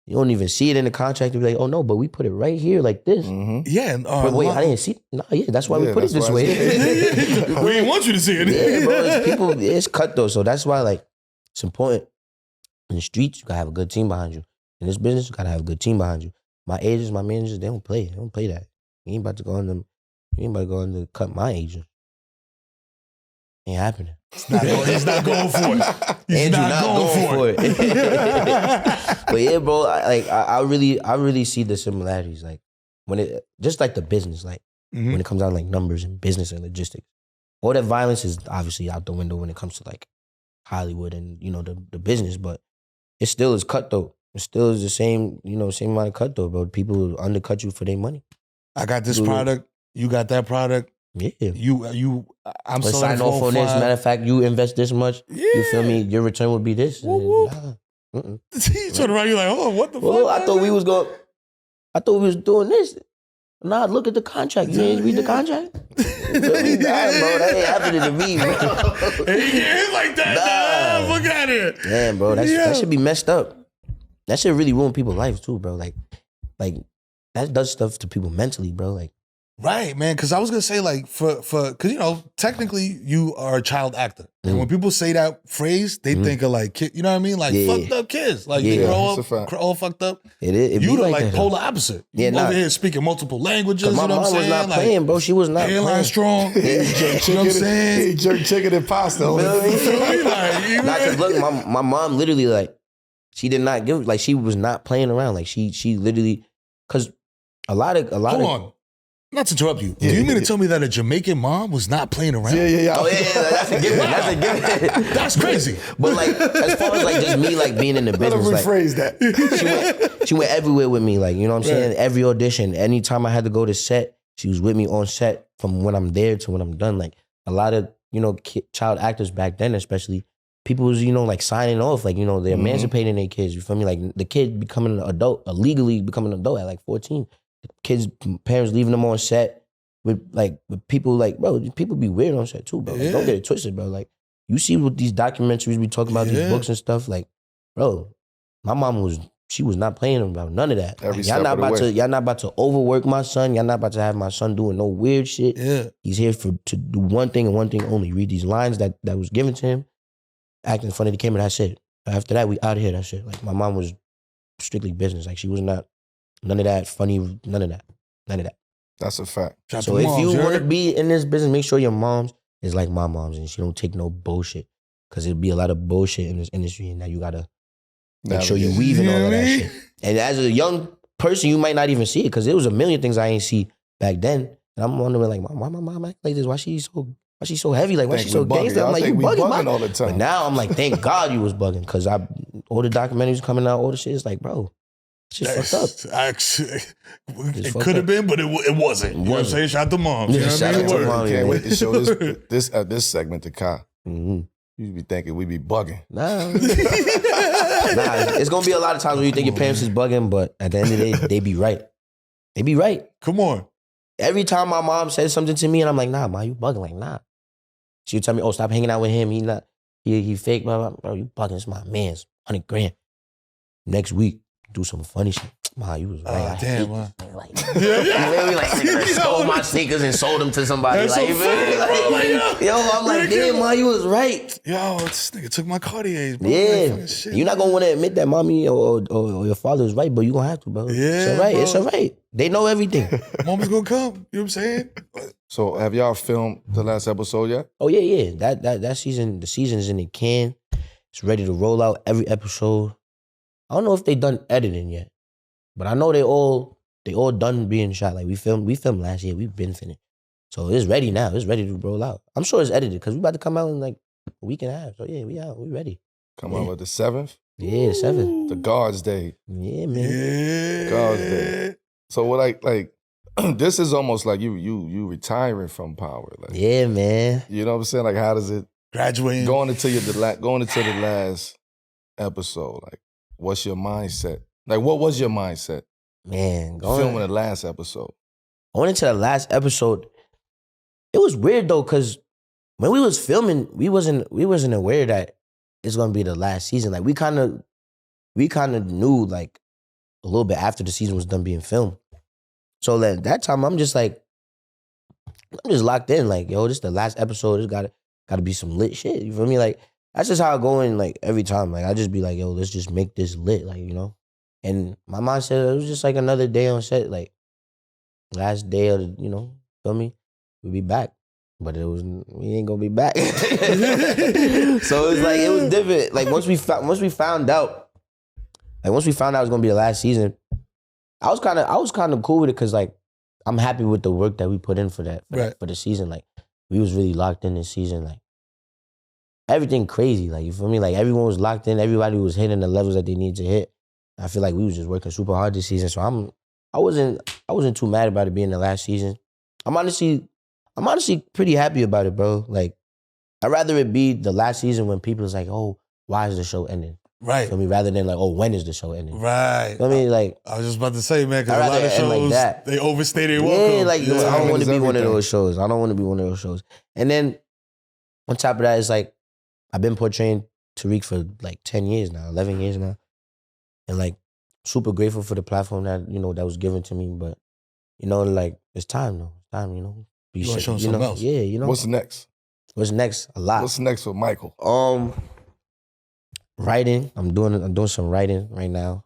You don't even see it in the contract. You be like, oh no, but we put it right here like this. Yeah. But wait, I didn't see it. No, yeah, that's why we put it this way. We didn't want you to see it. Yeah, bro, it's cut though. So that's why, like, it's important. In the streets, you gotta have a good team behind you. In this business, you gotta have a good team behind you. My agents, my managers, they don't play. They don't play that. You ain't about to go on them. You ain't about to go on to cut my agent. Ain't happening. He's not going for it. He's not going for it. But yeah, bro, I really see the similarities. Like, when it, just like the business, like when it comes down to like numbers and business and logistics, all that violence is obviously out the window when it comes to like Hollywood and the business. But it still is cutthroat. It still is the same same amount of cutthroat, bro. People undercut you for their money. I got this product. You got that product. Yeah. I'm sign off on this. Matter of fact, you invest this much. Yeah. You feel me? Your return would be this. You turn around, you're like, oh, what the fuck? I thought we was doing this. Nah, look at the contract. You didn't read the contract? Bro, that ain't happening to me, bro. He ain't like that. Nah. Look at it. Damn, bro. That should be messed up. That should really ruin people's lives too, bro. Like that does stuff to people mentally, bro. Like, right, man. Because I was gonna say, like, because technically you are a child actor, and when people say that phrase, they think of like, you know what I mean, like fucked up kids, like they grow up all fucked up. It you the like that, polar opposite. You over here speaking multiple languages. My mom was not playing, bro. She was not playing. Hairline strong. You know what I'm saying? He jerk chicken and pasta. Not because look, my mom literally like. She did not give, like, she was not playing around. Like, she literally, because a lot of. Hold on. Not to interrupt you. Do you mean to tell me that a Jamaican mom was not playing around? Yeah. Oh, yeah, that's a given. That's a given. That's crazy. But, like, as far as, like, just me, like, being in the business, Let her rephrase that. She went everywhere with me. Like, you know what I'm saying? Every audition, anytime I had to go to set, she was with me on set from when I'm there to when I'm done. Like, a lot of, you know, child actors back then, especially, people was, you know, like, signing off. Like, you know, they're emancipating their kids. You feel me? Like, the kid becoming an adult, legally becoming an adult at, like, 14. Kids, parents leaving them on set with people, like, bro, people be weird on set too, bro. Like, don't get it twisted, bro. Like, you see what these documentaries we talking about, these books and stuff, like, bro, my mom she was not playing about none of that. Like, y'all not about to overwork my son. Y'all not about to have my son doing no weird shit. Yeah. He's here to do one thing and one thing only. Read these lines that was given to him, act in front of the camera, that's it. After that, we out of here, that's it. Like, my mom was strictly business. Like, she was not none of that funny, none of that. That's a fact. So if you want to be in this business, make sure your mom's is like my mom's and she don't take no bullshit. Because it'll be a lot of bullshit in this industry and now you got to make sure you're weaving all of that shit. And as a young person, you might not even see it because there was a million things I ain't see back then. And I'm wondering, like, why my mom act like this? Why she so heavy? Like, why she so gangster? I'm like, you bugging all the time. But now I'm like, thank God you was bugging because all the documentaries coming out, all the shit, it's like, bro, shit's fucked up. It could have been, but it wasn't. You know what I'm saying? Shout out to mom. Yeah, shout out to mom. Can't wait to show this segment to Kai. You be thinking we be bugging. Nah, it's gonna be a lot of times where you think your parents is bugging, but at the end of the day, they be right. They be right. Come on. Every time my mom says something to me and I'm like, nah, ma, you bugging. Like, nah. She would tell me, oh, stop hanging out with him. He fake, blah, blah. Bro, you bugging. It's my man's. 100 grand. Next week, do some funny shit. Ma, you was right. Damn, man. Like, you feel me? Like, I stole my sneakers and sold them to somebody. That's like, so you feel me? Like, yo, I'm like, damn, ma, you was right. Yo, this nigga took my Cartiers, bro. Yeah. Shit, You're not going to want to admit that mommy or your father is right, but you going to have to, bro. Yeah, it's all right. Bro. It's all right. They know everything. Mama's going to come. You know what I'm saying? So have y'all filmed the last episode yet? Oh, yeah. That season, the season is in the can. It's ready to roll out every episode. I don't know if they done editing yet, but I know they all done being shot. Like we filmed last year. We've been finished. So it's ready now. It's ready to roll out. I'm sure it's edited because we about to come out in like a week and a half. So yeah, we out. We ready. Come out with the 7th? Yeah, the 7th. The Guards Day. Yeah, man. Yeah. Guards Day. So what like this is almost like you retiring from power. Like, yeah, man. You know what I'm saying? Like how does it graduating going into the last episode? Like what's your mindset? Like what was your mindset? Man, filming the last episode. Going into the last episode, it was weird though, cause when we was filming, we wasn't aware that it's gonna be the last season. Like we kind of knew like a little bit after the season was done being filmed. So at that time, I'm just locked in. Like, yo, this is the last episode. It's gotta be some lit shit. You feel me? Like that's just how I go in. Like every time, like I just be like, yo, let's just make this lit. Like, you know. And my mom said it was just like another day on set. Like last day of the, you know, feel me? We'll be back. But we ain't gonna be back. So it's like, it was different. Like once we found out it was gonna be the last season, I was kind of cool with it because like I'm happy with the work that we put in for the season. Like we was really locked in this season. Like everything crazy. Like you feel me? Like everyone was locked in. Everybody was hitting the levels that they need to hit. I feel like we was just working super hard this season. So I wasn't too mad about it being the last season. I'm honestly pretty happy about it, bro. Like I'd rather it be the last season when people's like, oh, why is the show ending? Right. Feel me? Rather than like, oh, when is the show ending? Right. Feel me? Like I was just about to say, man, because a I'd lot of rather end shows, like that. they overstay their welcome. Yeah, like Yeah. I don't want to be Everything. one of those shows. I don't want to be one of those shows. And then on top of that, it's like I've been portraying Tariq for like 10 years now, 11 years now. And like super grateful for the platform that, you know, that was given to me. But, you know, like it's time though. It's time, you know. You want to show them something else? Yeah, you know. What's next? What's next? A lot. What's next for Michael? Writing. I'm doing some writing right now.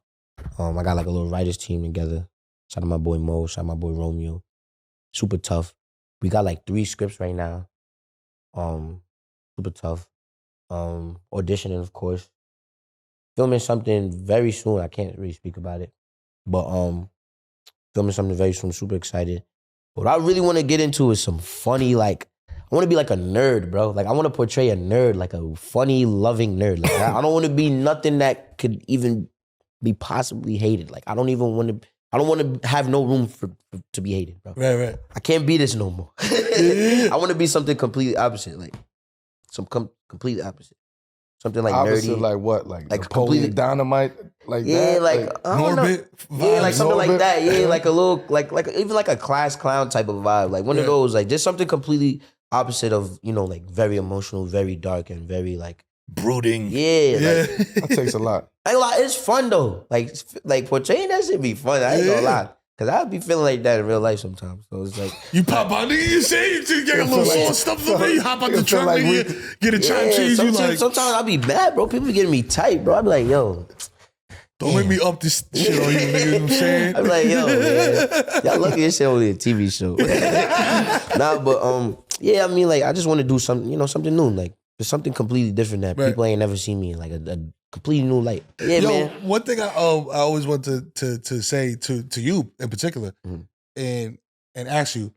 I got like a little writers team together. Shout out my boy Mo, shout out my boy Romeo. Super tough. We got like 3 scripts right now. Super tough. Auditioning, of course. filming something very soon. I can't really speak about it, but filming something very soon. Super excited. What I really want to get into is some funny, like, I want to be like a nerd, bro. Like, I want to portray a nerd, like a funny, loving nerd. Like, I don't want to be nothing that could even be possibly hated. Like, I don't want to have no room to be hated, bro. Right. I can't be this no more. I want to be something completely opposite, like some completely opposite. Something like Opposite, nerdy. like what? Like Like Napoleon completely- Dynamite? Like Yeah, that? like I don't know. Norbit Yeah, like vibes. something like Norbit. that. Yeah, like a little, like even like a class clown type of vibe. Like one of those, like just something completely opposite of, you know, like very emotional, very dark, and very like brooding. yeah. That takes a lot. I ain't gonna lie, it's fun though. Like portraying that shit be fun. I ain't gonna lie. Cause I be feeling like that in real life sometimes. So it's like You pop out, nigga, you say you just get a little sauce stuff in there, you hop out the truck, like nigga, get a chopped cheese, you like, sometimes I be mad, bro. People be getting me tight, bro. I be like, yo. don't make me up this shit on you, nigga, you know what I'm saying? I be like, yo, man. Y'all lucky this shit only a TV show. Nah, but yeah, I mean, like, I just want to do something, you know, something new. Like, there's something completely different that people ain't never seen me in, like a completely new light. Yeah, Yo, man. one thing I always want to say to you in particular, and ask you,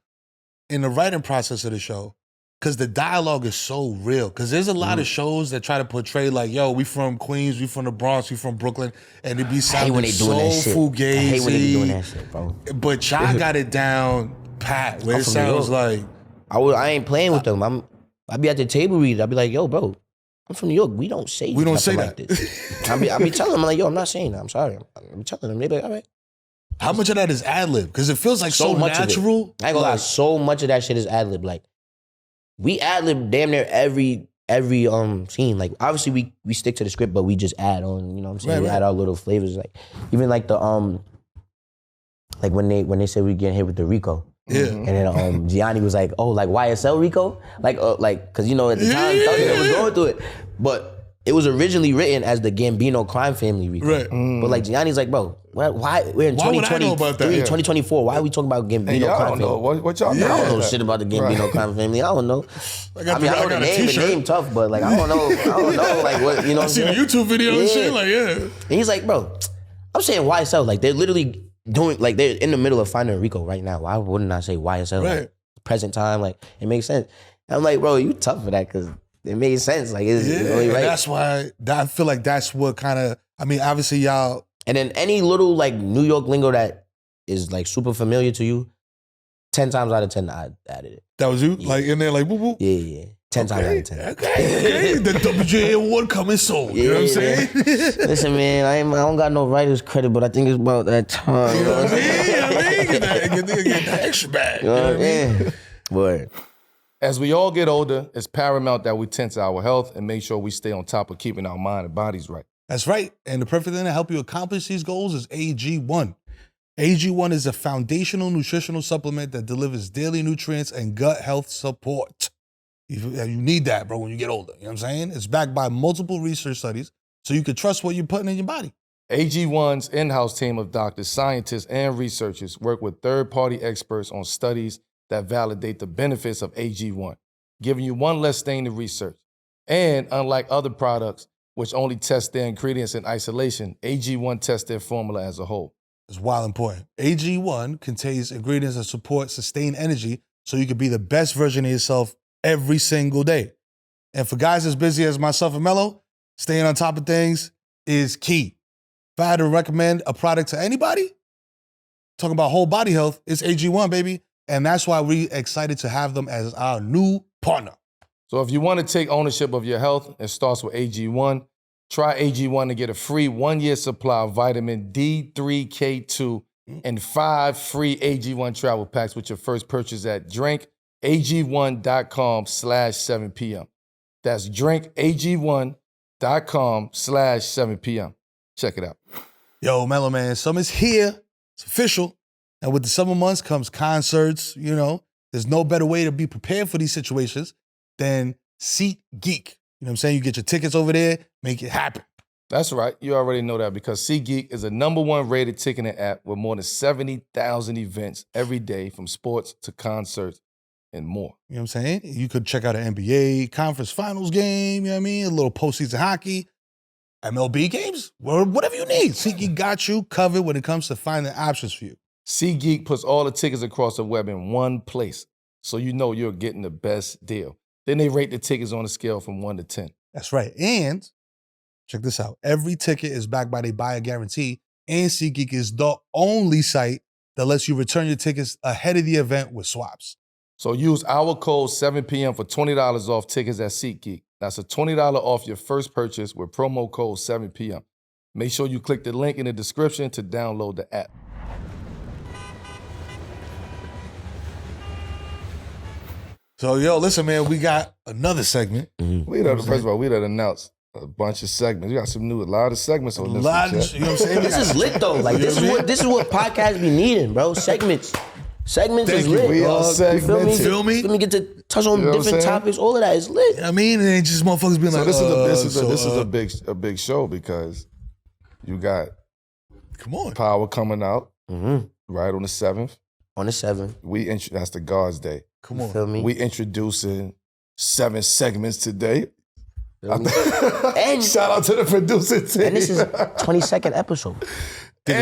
in the writing process of the show, because the dialogue is so real. Because there's a lot of shows that try to portray like, yo, we from Queens, we from the Bronx, we from Brooklyn, and it be sounding so fugazi. I hate when they be doing that shit, bro. But y'all got it down pat, where I'm it from sounds New like, I ain't playing with them. I be at the table reading. I be like, yo, bro, I'm from New York. We don't say nothing like this. I be telling them, I'm like, yo, I'm not saying that. I'm sorry. I'm telling them. They be like, all right. how much of that is ad-lib? Because it feels like so much natural. Of it. I ain't gonna lie, so much of that shit is ad-lib. Like, we ad-lib damn near every scene. Like, obviously we stick to the script, but we just add on, you know what I'm saying? We add our little flavors. Like, even like the like when they said we getting hit with the Rico. Yeah. And then Gianni was like, oh, like YSL Rico? Like cause you know at the time Thugger was going through it. But it was originally written as the Gambino crime family Rico. Right. But like Gianni's like, bro, why we're in Why would I know about that? 2024. Why are we talking about Gambino Hey, y'all crime don't know. family? What y'all I know? don't know shit about the Gambino crime family. I don't know. I got know the a name. t-shirt. The name tough, but like I don't know like what, you know what I I'm seen a saying? YouTube video and shit, like, yeah. And he's like, bro, I'm saying YSL. Like they're literally doing, like they're in the middle of finding a Rico right now. Why wouldn't I say YSL? Right. Like, present time, like it makes sense. And I'm like, bro, you tough for that because it made sense. Like it's only right. And that's why I feel like that's what kind of, I mean, obviously y'all. And then any little like New York lingo that is like super familiar to you, 10 times out of 10 I added it. That was you? Yeah. Like in there, like, whoop, whoop. Yeah. 10 times out of 10. Okay. The WGA award coming soon. You know what I'm saying? Listen, man, I don't got no writer's credit, but I think it's about that time. You know what I mean? Get that extra bag. You know what I mean? Word. As we all get older, it's paramount that we tend to our health and make sure we stay on top of keeping our mind and bodies right. That's right. And the perfect thing to help you accomplish these goals is AG1. AG1 is a foundational nutritional supplement that delivers daily nutrients and gut health support. You need that, bro, when you get older. You know what I'm saying? It's backed by multiple research studies, so you can trust what you're putting in your body. AG1's in-house team of doctors, scientists, and researchers work with third-party experts on studies that validate the benefits of AG1, giving you one less thing to research. And unlike other products, which only test their ingredients in isolation, AG1 tests their formula as a whole. It's wild important. AG1 contains ingredients that support sustained energy so you can be the best version of yourself every single day. And for guys as busy as myself and Melo, staying on top of things is key. If I had to recommend a product to anybody, talking about whole body health, it's AG1, baby. And that's why we're excited to have them as our new partner. So if you want to take ownership of your health, it starts with AG1. Try AG1 to get a free 1-year supply of vitamin D3K2 and 5 free AG1 travel packs with your first purchase at drinkag1.com/7pm. That's drinkag1.com/7pm. Check it out. Yo, Melo, man, summer's here. It's official. And with the summer months comes concerts, you know. There's no better way to be prepared for these situations than SeatGeek. You know what I'm saying? You get your tickets over there, make it happen. That's right. You already know that because SeatGeek is a #1 rated ticketing app with more than 70,000 events every day, from sports to concerts and more. You know what I'm saying? You could check out an NBA conference finals game, you know what I mean? A little postseason hockey. MLB games, whatever you need. SeatGeek got you covered when it comes to finding options for you. SeatGeek puts all the tickets across the web in one place, so you know you're getting the best deal. Then they rate the tickets on a scale from 1 to 10. That's right. And check this out. Every ticket is backed by the buyer guarantee, and SeatGeek is the only site that lets you return your tickets ahead of the event with swaps. So use our code 7PM for $20 off tickets at SeatGeek. That's a $20 off your first purchase with promo code 7PM. Make sure you click the link in the description to download the app. So, yo, listen, man, we got another segment. First of all, we done announced a bunch of segments. We got a lot of segments on this. You know what I'm saying? This is lit though. Like this is what podcasts be needing, bro. Segments is lit. We all segmented. Feel me? Let me get to touch on different topics. All of that is lit. I mean, it ain't just motherfuckers being So like, this is a big show because you got come on, Power coming out right on the 7th. On the 7th. That's the Guards Day. Come on. Feel me? We introducing 7 segments today. And shout out to the producer team. And this is 22nd episode. The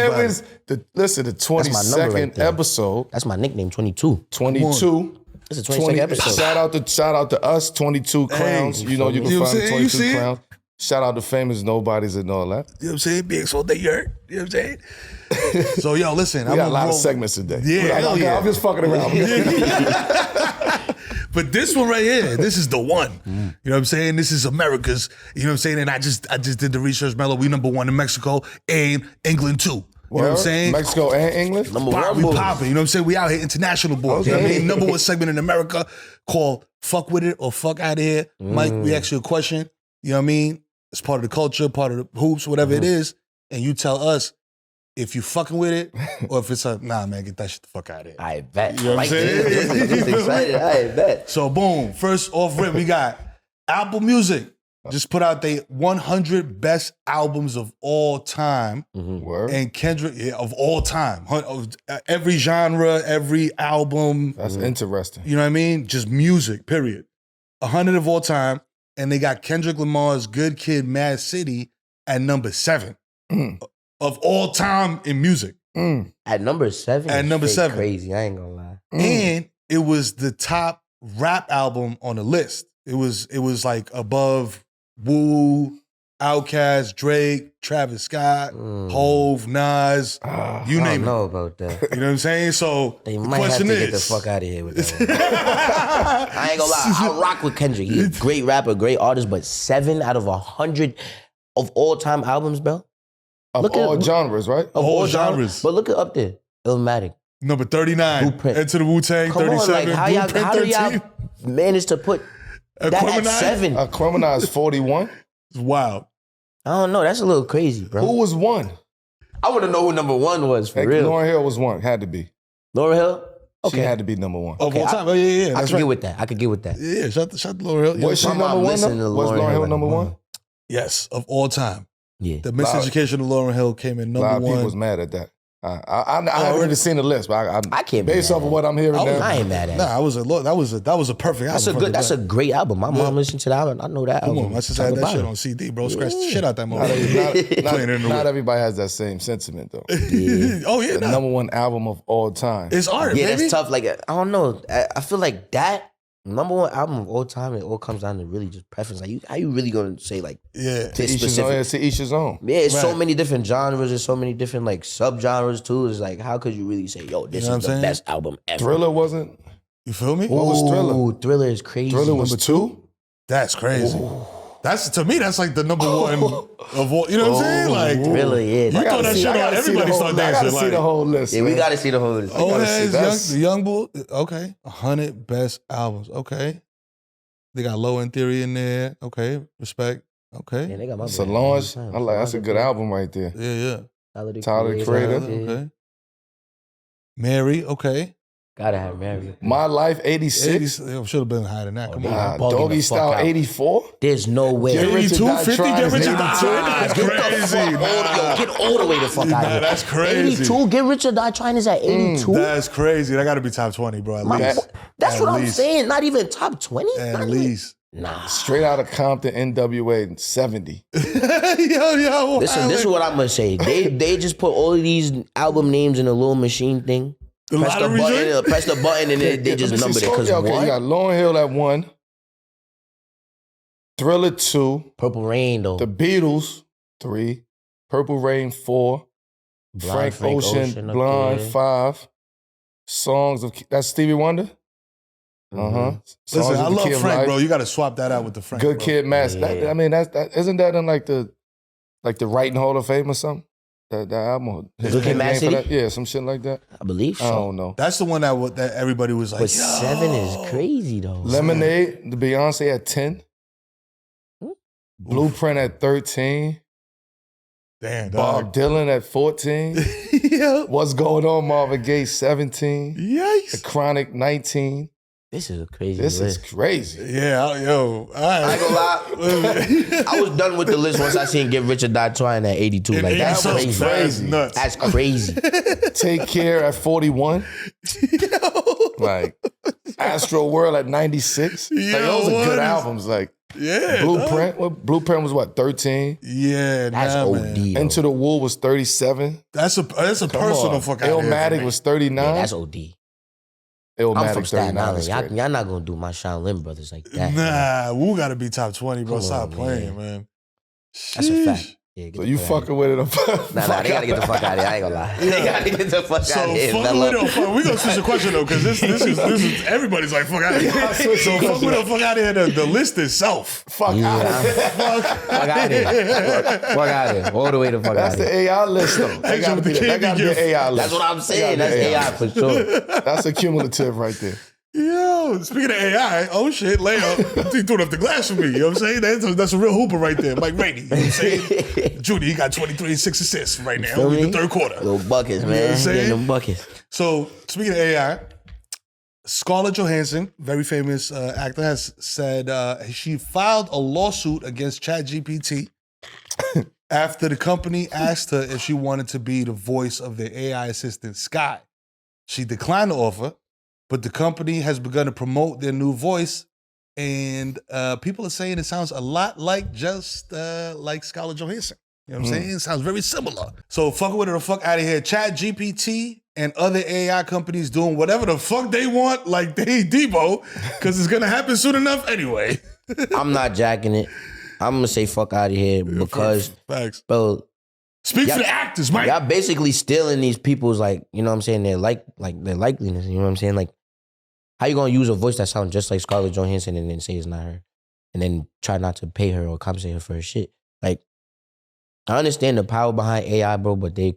22nd episode. That's my nickname, 22. 22. This is 22nd episode. Shout out to us, 22 crowns. You know you can find 22 crowns. Shout out to famous nobodies and all that. You know what I'm saying? Big so they yurt. You know what I'm saying? So, yo, listen. We got a lot of segments today. Yeah, I'm just fucking around. But this one right here, this is the one. You know what I'm saying? This is America's. You know what I'm saying? And I just did the research, Melo. We #1 in Mexico and England too. You know what I'm saying? Mexico and England? Number one We boys. popping. You know what I'm saying? We out here international boys. You know what I mean? #1 segment in America called Fuck With It or Fuck Out of Here. Mike, we ask you a question. You know what I mean? It's part of the culture, part of the hoops, whatever it is. And you tell us if you fucking with it or if it's a, nah, man, get that shit the fuck out of here. I bet. You know what I'm saying? I'm excited. I bet. So boom, first off rip, we got Apple Music. Just put out the 100 best albums of all time. Word. And Kendrick, of all time. Every genre, every album. That's interesting. You know what I mean? Just music, period. 100 of all time. And they got Kendrick Lamar's Good Kid, Mad City at #7 of all time in music. At #7? At #7. Crazy, I ain't gonna lie. And it was the top rap album on the list. It was like above Wu, Outkast, Drake, Travis Scott, Hove, Nas, you I name don't know about that. it. You know what I'm saying? So They the might have question to is, get the fuck out of here with that one. I ain't gonna lie, I rock with Kendrick. He's a great rapper, great artist, but 7 out of 100 of all time albums, bro. Of all genres, right? Of all genres. But look it up there. Illmatic. number 39, Blueprint. Enter the Wu-Tang, Come on, 37, like how Blueprint do 13. y'all manage to put that at 7? Criminal is 41. It's wild. I don't know. That's a little crazy, bro. Who was 1? I want to know who #1 was for real. Lauryn Hill was 1. Had to be. Lauryn Hill? She had to be #1. Of all time. Yeah. I That's could right. get with that. I could get with that. Yeah, shout to Lauryn Hill. Was she My mom #1? listened to Was Lauryn Lauryn Hill Hill #1? Yes, of all time. Yeah. The Miseducation of Lauryn Hill came in A lot of people #1. was mad at that. I haven't really seen the list, but I can't be based mad off of at what I'm hearing now. I ain't mad at it. Nah, that was a perfect album. That's a great album. My mom listened to that album. I know that Come album. on, I just Top had to that shit bottom. on CD, bro. Scratch the shit out that motherfucker. Playing in the Not room. everybody has that same sentiment though. Oh yeah, The nah. #1 album of all time. It's art, Yeah, baby. that's tough. Like, I don't know. I feel like that #1 album of all time, it all comes down to really just preference. Like, how you really gonna say like Yeah. To this each his own. specific? Yeah, to each his own. Yeah, it's so Right. many different genres. There's so many different like subgenres too. It's like, how could you really say, yo, this You know is what I'm the saying? best album ever? Thriller wasn't. You feel me? What was Thriller? Ooh, Thriller is crazy. Thriller was 2. That's crazy. That's to me. That's like the #1 of all. You know what I'm saying? Like Thriller, yeah. You throw that shit on, everybody start I dancing. gotta see Like, the whole list. Yeah, we man. gotta see the whole list. oh, gotta see hey, that's- the young bull. Okay, 100 best albums. Okay, they got Low End Theory in there. Okay, respect. Okay, Man, they got my Solange. brand. I like that's a good album right there. yeah. Tyler, the Creator. Okay. Mary. Okay. Gotta have Mary. My Life 86. Should have been higher than that. Come they on. got bugging Doggy the fuck Style out. 84. There's no way. Get Rich or 82, Die 50, Trying Get is Rich or 82. Die Trying. That's Get the crazy. fuck yo, get all the way the fuck out Nah, of here. that's crazy. 82, Get Rich or Die Trying is at 82. That's crazy. That got to be top 20, bro. At least. That's At what I'm least. saying. Not even top 20. At least. Nah. Straight out of Compton, NWA in 70. Yo. Listen, this is what I'm gonna say. They just put all of these album names in a little machine thing. Press the button, and they just numbered it. Because you got Lauryn Hill at 1. Thriller 2. Purple Rain, though. The Beatles 3. Purple Rain 4. Frank Ocean, Blonde 5. Songs of that's Stevie Wonder. Listen, I love Frank, bro. You got to swap that out with the Frank. Good bro. Kid, Mass. Yeah. Isn't that in like the Writing Hall of Fame or something? That album. Good Kid, Mad City? Yeah, some shit like that. I believe so. I don't know. That's the one that everybody was like, But 7 is crazy, though. Lemonade, the Beyonce at 10. Blueprint at 13. Damn, Bob Dylan at 14. Yeah. What's Going On, Marvin Gaye 17. Yikes. The Chronic 19. This is a crazy This list. is crazy. Yeah, yo. All right. I ain't gonna lie. I was done with the list once I seen Get Rich or Die Trying at 82. Like, that's crazy. That's nuts. That's crazy. Take Care at 41. Like Astro World at 96. Like those are good albums. Like Blueprint. Blueprint was what, 13? Yeah, That's OD. man. yo. Into the Wool was 37. That's a personal fuck out here. Illmatic was 39. Yeah, that's OD. Illmatic I'm from Staten 39 Island. is Y'all, great. y'all not gonna do my Shaolin Brothers like that. Nah, Wu got to be top 20, bro. Come Stop on, playing, man. man. That's a fact. Sheesh. Yeah, get So the you fuck outta fucking with it? here. Nah, they gotta get the fuck out of here. I ain't gonna lie. They gotta get the fuck So out of here. fuck with or fuck. We gonna switch the question though, because this is everybody's like fuck out of here. So fuck with or fuck out of here. The list itself. Fuck out of here. Fuck out of here. Fuck out of here. All the way to fuck out That's of here. the AI list though. That gotta be the AI list. That's what I'm saying. That's AI for sure. That's a cumulative right there. Yo, speaking of AI, oh shit, layup. He threw it up the glass for me. You know what I'm saying? That's a real hooper right there. Mike Rainey. You know what I'm saying? Judy, he got 23 and 6 assists right now Feel in me? the third quarter. Little buckets, You know what man. I'm saying? Getting them buckets. So, speaking of AI, Scarlett Johansson, very famous actor, has said she filed a lawsuit against ChatGPT after the company asked her if she wanted to be the voice of their AI assistant, Sky. She declined the offer, but the company has begun to promote their new voice, and people are saying it sounds a lot like just like Scarlett Johansson. You know what I'm saying? It sounds very similar. So fuck with it or fuck out of here. ChatGPT and other AI companies doing whatever the fuck they want, like they Debo, because it's gonna happen soon enough anyway. I'm not jacking it. I'm gonna say fuck out of here because, Facts. bro, Speak for the actors, Mike. y'all basically stealing these people's like, you know what I'm saying, their their likeliness. You know what I'm saying? Like, how you gonna use a voice that sounds just like Scarlett Johansson and then say it's not her, and then try not to pay her or compensate her for her shit? Like, I understand the power behind AI, bro, but they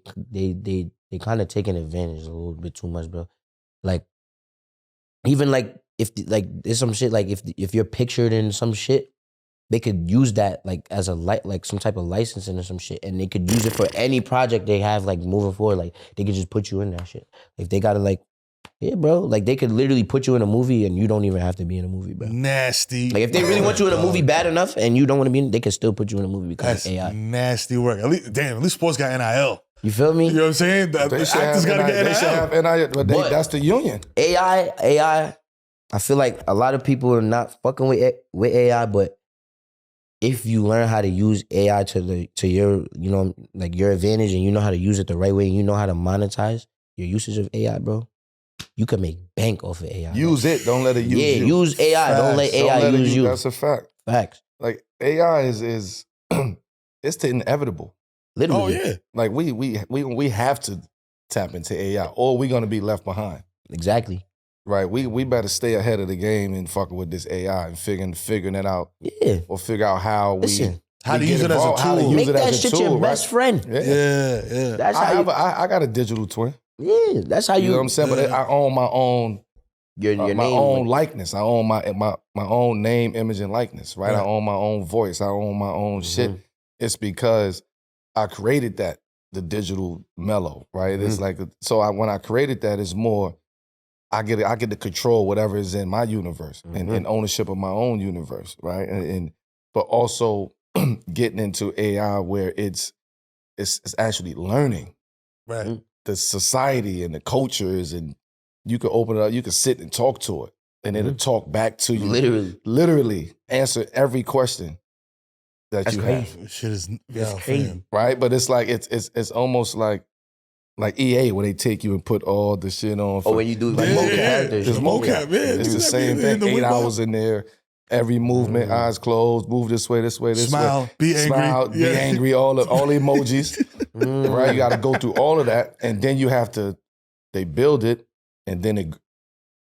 kind of taking advantage a little bit too much, bro. Like, even like if like there's some shit like if you're pictured in some shit, they could use that like as a like some type of licensing or some shit, and they could use it for any project they have like moving forward. Like they could just put you in that shit. If they gotta like, yeah, bro, like they could literally put you in a movie and you don't even have to be in a movie, bro. Nasty. Like if they really want you in a movie bad enough and you don't want to be in, they can still put you in a movie because That's of AI. nasty work. At least sports got NIL. You feel me? You know what I'm saying? The actors got to get NIL. They should have NIL, but that's the union. AI. I feel like a lot of people are not fucking with AI, but if you learn how to use AI to your, you know, like your advantage, and you know how to use it the right way, and you know how to monetize your usage of AI, bro, you can make bank off of AI. Use it, don't let it use you. Yeah, use AI. Facts. Don't let AI use you. That's a fact. Facts. Like AI is it's the inevitable. Literally. Oh yeah. Like we have to tap into AI, or we're gonna be left behind. Exactly. Right? We better stay ahead of the game and fucking with this AI and figuring it out, Yeah. or figure out how Listen, How to get use it as a involved, how to tool. use make it that as a shit tool, your right? best friend. Yeah. That's how you. I got a digital twin. Yeah, that's how You you. know what I'm saying? But I own my own Your my name. own likeness. I own my own name, image, and likeness. Right? I own my own voice. I own my own shit. It's because I created that, the digital Melo. Right? It's like when I created that, it's more. I get to control whatever is in my universe and ownership of my own universe, right? And but also getting into AI where it's actually learning Right. the society and the cultures, and you can open it up, you can sit and talk to it. and it'll talk back to you. Literally answer every question that you have. Shit is crazy. Right? But it's like it's almost like EA where they take you and put all the shit on. Or when you do like mocap characters. It's mocap. It's the same thing. 8 hours in there. Every movement, eyes closed, move this way, this way, this Smile, way. be angry. Smile, be angry, all the emojis. Right? You got to go through all of that. And then you have to, they build it, and then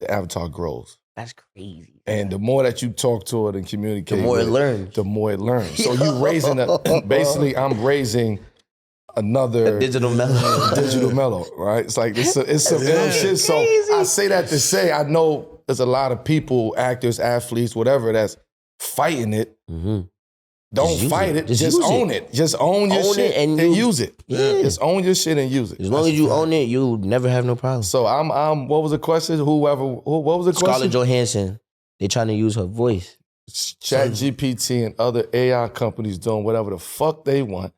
the avatar grows. That's crazy. And the more that you talk to it and communicate, the more it learns. The more it learns. So you raising basically I'm raising another digital Melo. Digital Melo, right? It's like it's some shit. So I say that to say I know there's a lot of people, actors, athletes, whatever, that's fighting it. Mm-hmm. Don't fight it. Just own it. Just own your shit and use it. Yeah. Just own your shit and use it. As long as you own it, you'll never have no problem. So I'm. What was the question? What was the question? Scarlett Johansson. They trying to use her voice. ChatGPT and other AI companies doing whatever the fuck they want.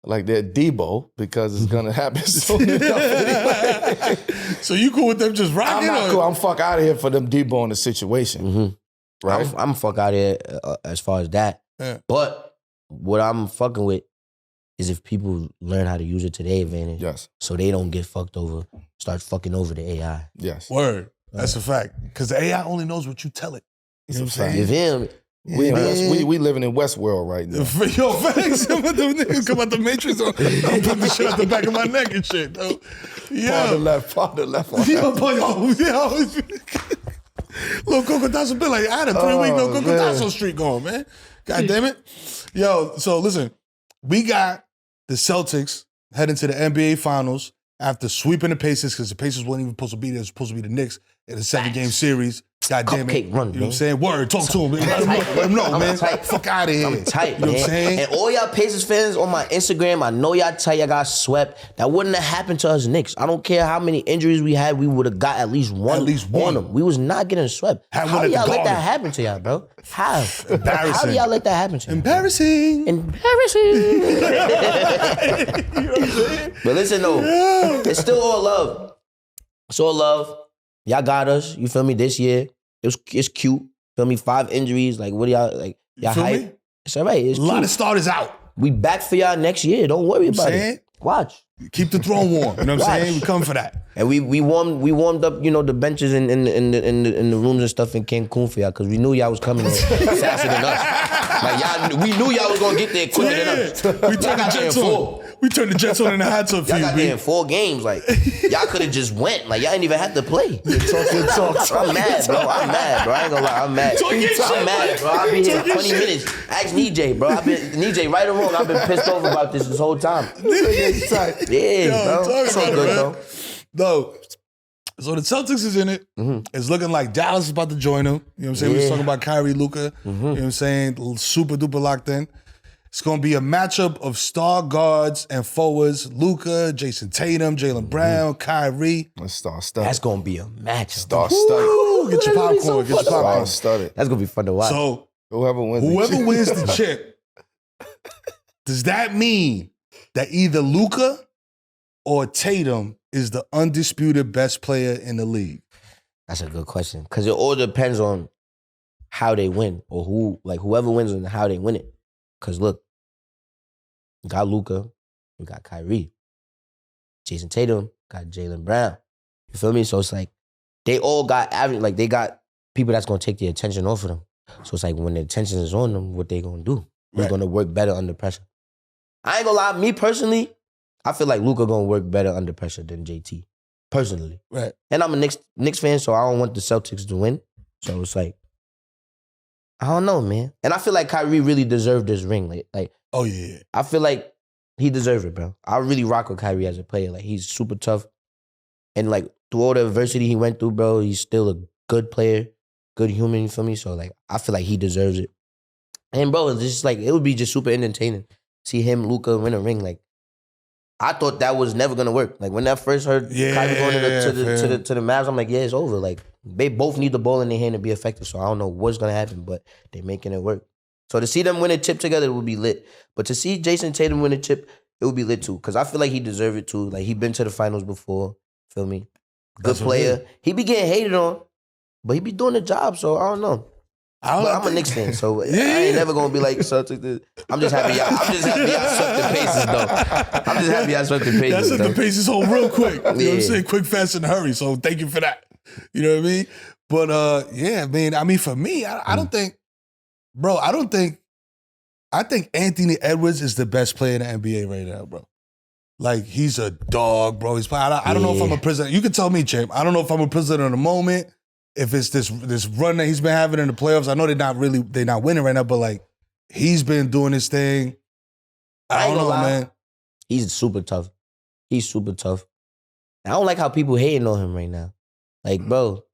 Like they're Debo, because it's gonna happen soon enough anyway. So you cool with them just rocking? I'm not cool. I'm fuck out of here for them Debo in the situation. Mm-hmm. Right? I'm fuck out of here as far as that. Yeah. But what I'm fucking with is if people learn how to use it to their advantage. Yes. So they don't get fucked over, start fucking over the AI. Yes. Word. That's a fact. Because the AI only knows what you tell it. You know what I'm saying? If him, we living in Westworld right now. Yo, facts. Them niggas come out the Matrix. I'm putting the shit out the back of my neck and shit, though. Yeah. Part the left. Yo. Little Coco Tasso been like, I had a 3-week no Coco Tasso streak going, man. God damn it. Yo, so listen, we got the Celtics heading to the NBA Finals after sweeping the Pacers, because the Pacers weren't even supposed to be there. It was supposed to be the Knicks in a 7-game series. God damn it. Cupcake run, you know what I'm saying? Word, talk to him. Let him know, man. Fuck out of here. I'm tight, you know man. what I'm saying? And all y'all Pacers fans on my Instagram, I know y'all tight, y'all got swept. That wouldn't have happened to us Knicks. I don't care how many injuries we had, we would have got at least one on them. We was not getting swept. How do y'all let that happen to y'all, bro? How? Embarrassing. How do y'all let that happen to y'all? Embarrassing. You know what I'm saying? But listen though, it's still all love. It's all love. Y'all got us, you feel me, this year. It's cute. Feel me? 5 injuries. Like, what do y'all like? Y'all hype? It's all right. It's a lot cute. of starters out. We back for y'all next year. Don't worry about it. Watch. Keep the throne warm. You know what I'm saying? We come for that. And we warmed up, you know, the benches in the rooms and stuff in Cancun for y'all, because we knew y'all was coming faster than us. Like we knew y'all was gonna get there quicker than us. We turned the Jets on. We turned the Jets on in the hot tub for y'all you. Got there in 4 games. Like y'all could have just went. Like y'all didn't even have to play. Talk. I'm mad, bro. I ain't gonna lie. I'm mad. I'm mad, bro. I've been here 20 minutes. Ask NJ, bro. NJ, right or wrong, I've been pissed off about this whole time. Yeah, bro. It's all good, bro. No. So the Celtics is in it. It's looking like Dallas is about to join them. You know what I'm saying? We was talking about Kyrie, Luka. You know what I'm saying? Super duper locked in. It's going to be a matchup of star guards and forwards. Luka, Jason Tatum, Jaylen Brown, Kyrie. Star-studded. That's going to be a matchup. Star-studded. Get your popcorn. Get your popcorn. Star-studded. That's going to be fun to watch. So whoever wins the chip, does that mean that either Luka or Tatum is the undisputed best player in the league? That's a good question, because it all depends on how they win, or whoever wins and how they win it. Because look, we got Luka, we got Kyrie, Jason Tatum, got Jaylen Brown. You feel me? So it's like they all got they got people that's gonna take the attention off of them. So it's like when the attention is on them, what they gonna do? They're gonna work better under pressure. I ain't gonna lie, me personally, I feel like Luka gonna work better under pressure than JT. Personally. Right. And I'm a Knicks fan, so I don't want the Celtics to win. So it's like, I don't know, man. And I feel like Kyrie really deserved this ring. Like, oh yeah. I feel like he deserved it, bro. I really rock with Kyrie as a player. Like, he's super tough. And like, through all the adversity he went through, bro, he's still a good player, good human, you feel me? So like, I feel like he deserves it. And bro, it's just like, it would be just super entertaining. See him, Luka, win a ring. Like, I thought that was never gonna work. Like, when I first heard Kyrie going to the Mavs, I'm like, yeah, it's over. Like, they both need the ball in their hand to be effective. So I don't know what's gonna happen, but they're making it work. So to see them win a chip together, it would be lit. But to see Jason Tatum win a chip, it would be lit too. Because I feel like he deserved it too. Like, he been to the finals before. Feel me? Good player. He be getting hated on. But he be doing the job, so I don't know. But I'm a Knicks fan, so I ain't never gonna be like Celtics. I'm just happy. I'm just happy I swept the Pacers, though. I'm just happy I swept the Pacers. That's at the Pacers home real quick. You know what I'm saying? Quick, fast, and hurry. So thank you for that. You know what I mean? But yeah, man. I mean, for me, I don't think, bro. I think Anthony Edwards is the best player in the NBA right now, bro. Like, he's a dog, bro. He's playing. I don't know if I'm a prisoner. You can tell me, champ. I don't know if I'm a prisoner in the moment. If it's this run that he's been having in the playoffs. I know they're not winning right now, but like, he's been doing his thing. I don't know, man. He's super tough. He's super tough. I don't like how people hating on him right now. Like, bro,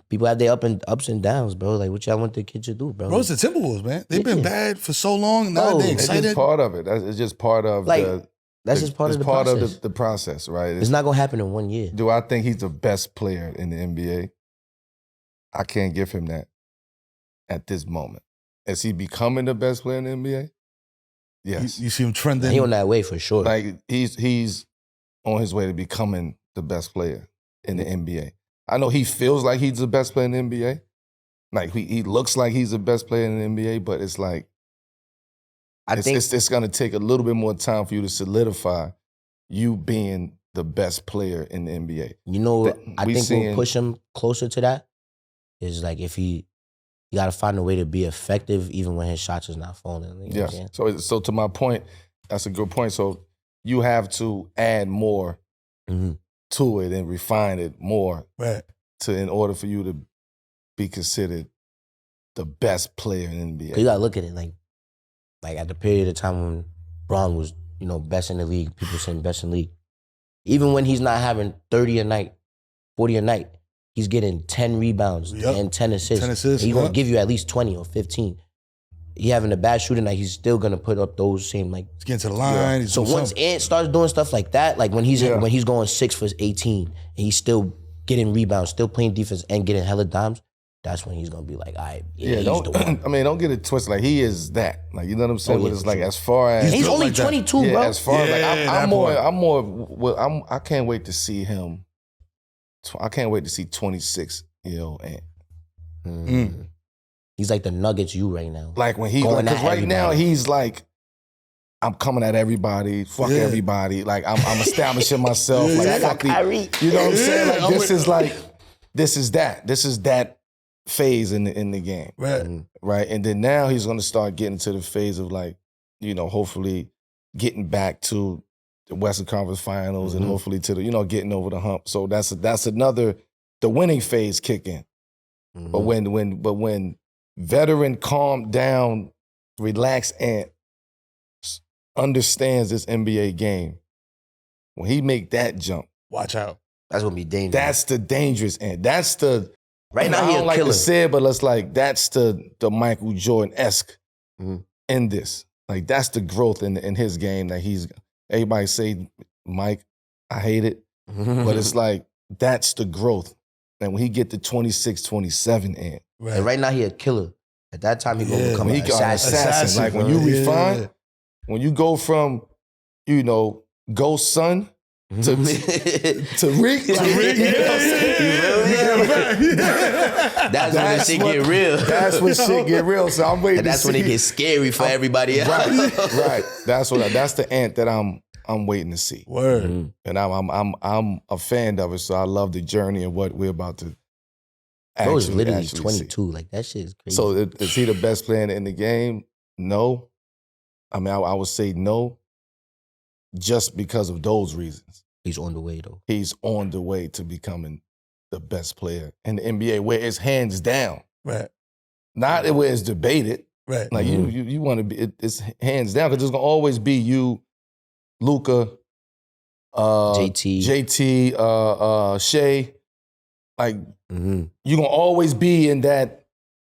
people have their ups and downs, bro. Like, what y'all want the kid to do, bro? Bro, it's the Timberwolves, man. They've been bad for so long. Now they're excited. It's just part of it. It's just part of that's just part of the process. Of the process, right? It's not gonna happen in 1 year. Do I think he's the best player in the NBA? I can't give him that at this moment. Is he becoming the best player in the NBA? Yes. You see him trending. He on that way for sure. Like, he's on his way to becoming the best player in the NBA. I know he feels like he's the best player in the NBA. Like, he looks like he's the best player in the NBA, but it's like, I think it's going to take a little bit more time for you to solidify you being the best player in the NBA. You know, I think we'll push him closer to that. Is like, if you got to find a way to be effective even when his shots is not falling. You know So to my point, that's a good point. So you have to add more to it and refine it more in order for you to be considered the best player in the NBA. You got to look at it like at the period of time when Braun was, best in the league, people saying best in the league. Even when he's not having 30 a night, 40 a night, he's getting 10 rebounds and 10 assists. 10 assists, he's going to give you at least 20 or 15. He having a bad shooting night, he's still going to put up those same, like... He's getting to the line. So once Ant starts doing stuff like that, like when he's going 6 for 18, and he's still getting rebounds, still playing defense, and getting hella dimes, that's when he's going to be like, all right, he's the one. I mean, don't get it twisted. Like, he is that. Like, you know what I'm saying? But it's like, as far as... He's only 22, bro. As far as, I can't wait to see him. I can't wait to see 26-year-old Ant. He's like the Nuggets you right now. Like, when because right now he's like, I'm coming at everybody, fuck everybody. Like, I'm establishing myself. Like, fuck Kyrie. You know what I'm saying? Like, this is that phase in the game. Right. And then now he's gonna start getting to the phase of, like, hopefully getting back to the Western Conference Finals and hopefully to the, getting over the hump. So that's another, the winning phase kick in. But when veteran, calm down, relaxed Ant understands this NBA game, when he make that jump, watch out. That's gonna be dangerous. That's the dangerous Ant. That's the right now. I don't like to say it, but let's that's the Michael Jordan-esque in this. Like, that's the growth in his game that he's. Everybody say, Mike, I hate it, but it's like, that's the growth. And when he get to 26, 27, and right now he a killer. At that time, he gonna become an assassin. Like, when you refine, when you go from, Ghost Son to Tariq. That's when shit get real. That's when shit get real. So I'm waiting. And that's when it gets scary for everybody else. Right. That's the Ant that I'm waiting to see. Word. And I'm a fan of it. So I love the journey and what we're about to. Bro is literally 22. See. Like, that shit is crazy. So is he the best player in the game? No. I mean, I would say no. Just because of those reasons. He's on the way, though. He's on the way to becoming the best player in the NBA, where it's hands down. Right. Not where it's debated. Right. Like, you want to be, it's hands down, because there's going to always be you, Luka, JT, Shea. Like, you're going to always be in that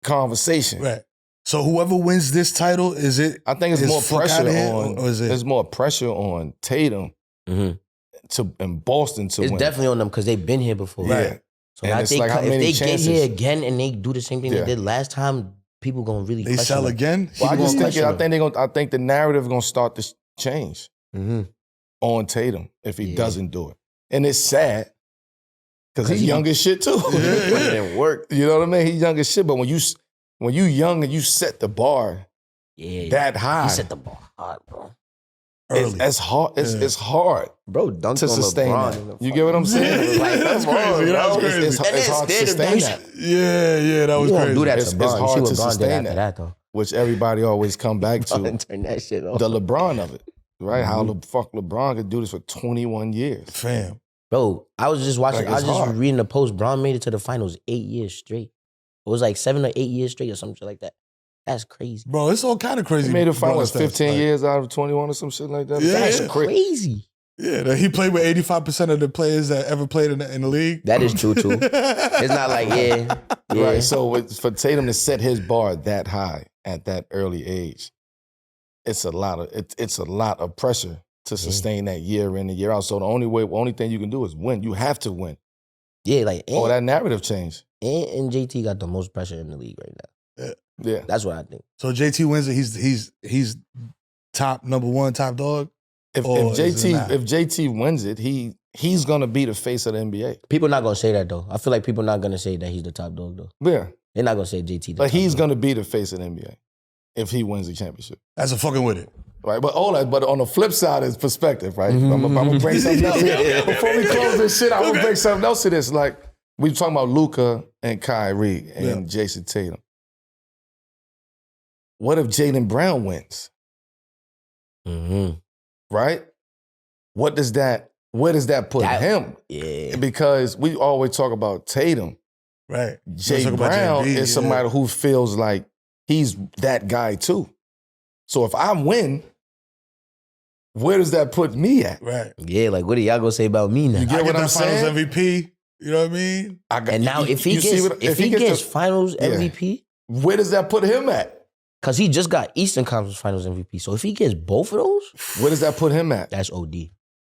conversation. Right. So whoever wins this title, is it? I think it's more pressure on. Or is it? There's more pressure on Tatum in Boston to win. It's definitely on them because they've been here before. Right. So now if they get here again and they do the same thing they did last time, people gonna really they sell them again. Well, I think the narrative gonna start to change on Tatum if he doesn't do it, and it's sad. Because he's young as shit too. Put it in work. You know what I mean? He's young as shit. But when you young and you set the bar that high. He set the bar hard, bro. It's hard. It's hard, bro. Dunked to on sustain LeBron that. You get what I'm saying? Like, That's crazy. That's crazy. It's hard to sustain that. Yeah, that was You crazy. won't do that It's to LeBron. hard You to see what LeBron did sustain after that, though. Which everybody always come back to. Turn that shit off. The LeBron of it, right? How the fuck LeBron could do this for 21 years? Fam. Bro, I was just watching. Like, I was it's just hard. reading the post. Bron made it to the finals 8 years straight. It was like 7 or 8 years straight or some shit like that. That's crazy. Bro, it's all kind of crazy. He made the finals Bron stats, 15 like- years out of 21 or some shit like that. Yeah. That's crazy. Yeah, that he played with 85% of the players that ever played in the league. That is true too. It's not like Right. So for Tatum to set his bar that high at that early age, it's a lot of pressure to sustain that year in and year out. So the only thing you can do is win. You have to win. Yeah, like Or that narrative change. and JT got the most pressure in the league right now. Yeah. That's what I think. So JT wins it. He's top number one, top dog. If JT wins it, he's gonna be the face of the NBA. People not gonna say that though. I feel like people not gonna say that he's the top dog though. Yeah. They're not gonna say JT. But he's gonna be the face of the NBA if he wins the championship. That's a fucking with it. Right, but on the flip side is perspective, right? I'm gonna bring something else here. Before we close this shit, I'm gonna bring something else to this. Like, we talking about Luka and Kyrie and Jason Tatum. What if Jaylen Brown wins? Mm-hmm. Right? Where does that put him? Yeah. Because we always talk about Tatum. Right. Jay Brown is somebody who feels like he's that guy too. So if I win, where does that put me at? Right. Yeah, like what are y'all gonna say about me now? You get what I'm Finals saying? MVP. You know what I mean? And now if he gets Finals MVP, where does that put him at? because he just got Eastern Conference Finals MVP. So if he gets both of those, where does that put him at? That's OD.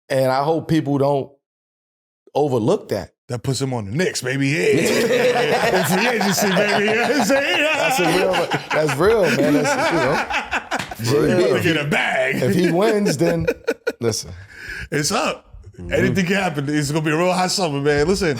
And I hope people don't overlook that. That puts him on the Knicks, baby. Yeah. Free agency, baby. You know what I'm saying? That's real, man. That's, Look in a bag. If he wins, then listen. It's up. Anything can happen. It's gonna be a real hot summer, man. Listen.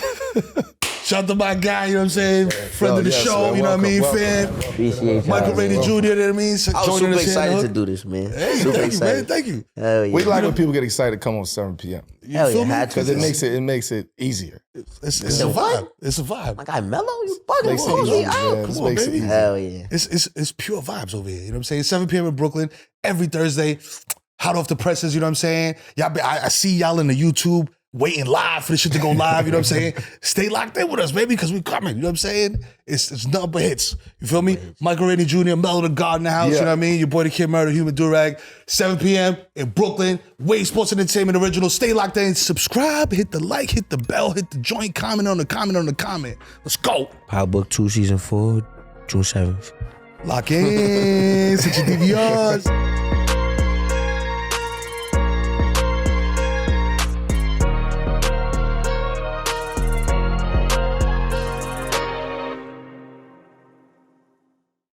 Shout out to my guy, you know what I'm saying? Friend of the show, man. you know what I mean, Welcome. fam? Appreciate y'all. Michael Rainey Jr., you know what I mean? I was super excited to do this, man. Hey, super thank excited. you, man. Thank you. Hell yeah. We like when people get excited to come on 7 p.m. Hell feel yeah, me? had to. Because it makes it easier. It's a vibe. It's a vibe. My guy Melo, you bugging? Makes it Come on, easy, he out. man. Come This on, makes it baby. easy. Hell yeah. It's pure vibes over here. You know what I'm saying? 7 p.m. in Brooklyn, every Thursday. Hot off the presses, you know what I'm saying? Y'all, I see y'all in the YouTube waiting live for the shit to go live, you know what I'm saying? Stay locked in with us, baby, because we coming, you know what I'm saying? It's nothing but hits. You feel me? Michael Rainey Jr., Melo the God in the house, you know what I mean? Your boy the Kid Murder, Human Durag, 7 p.m. in Brooklyn, Wave Sports Entertainment Original. Stay locked in, subscribe, hit the like, hit the bell, hit the joint, comment on the comment. Let's go. Power Book 2 Season 4, June 7th. Lock in, set your DVRs.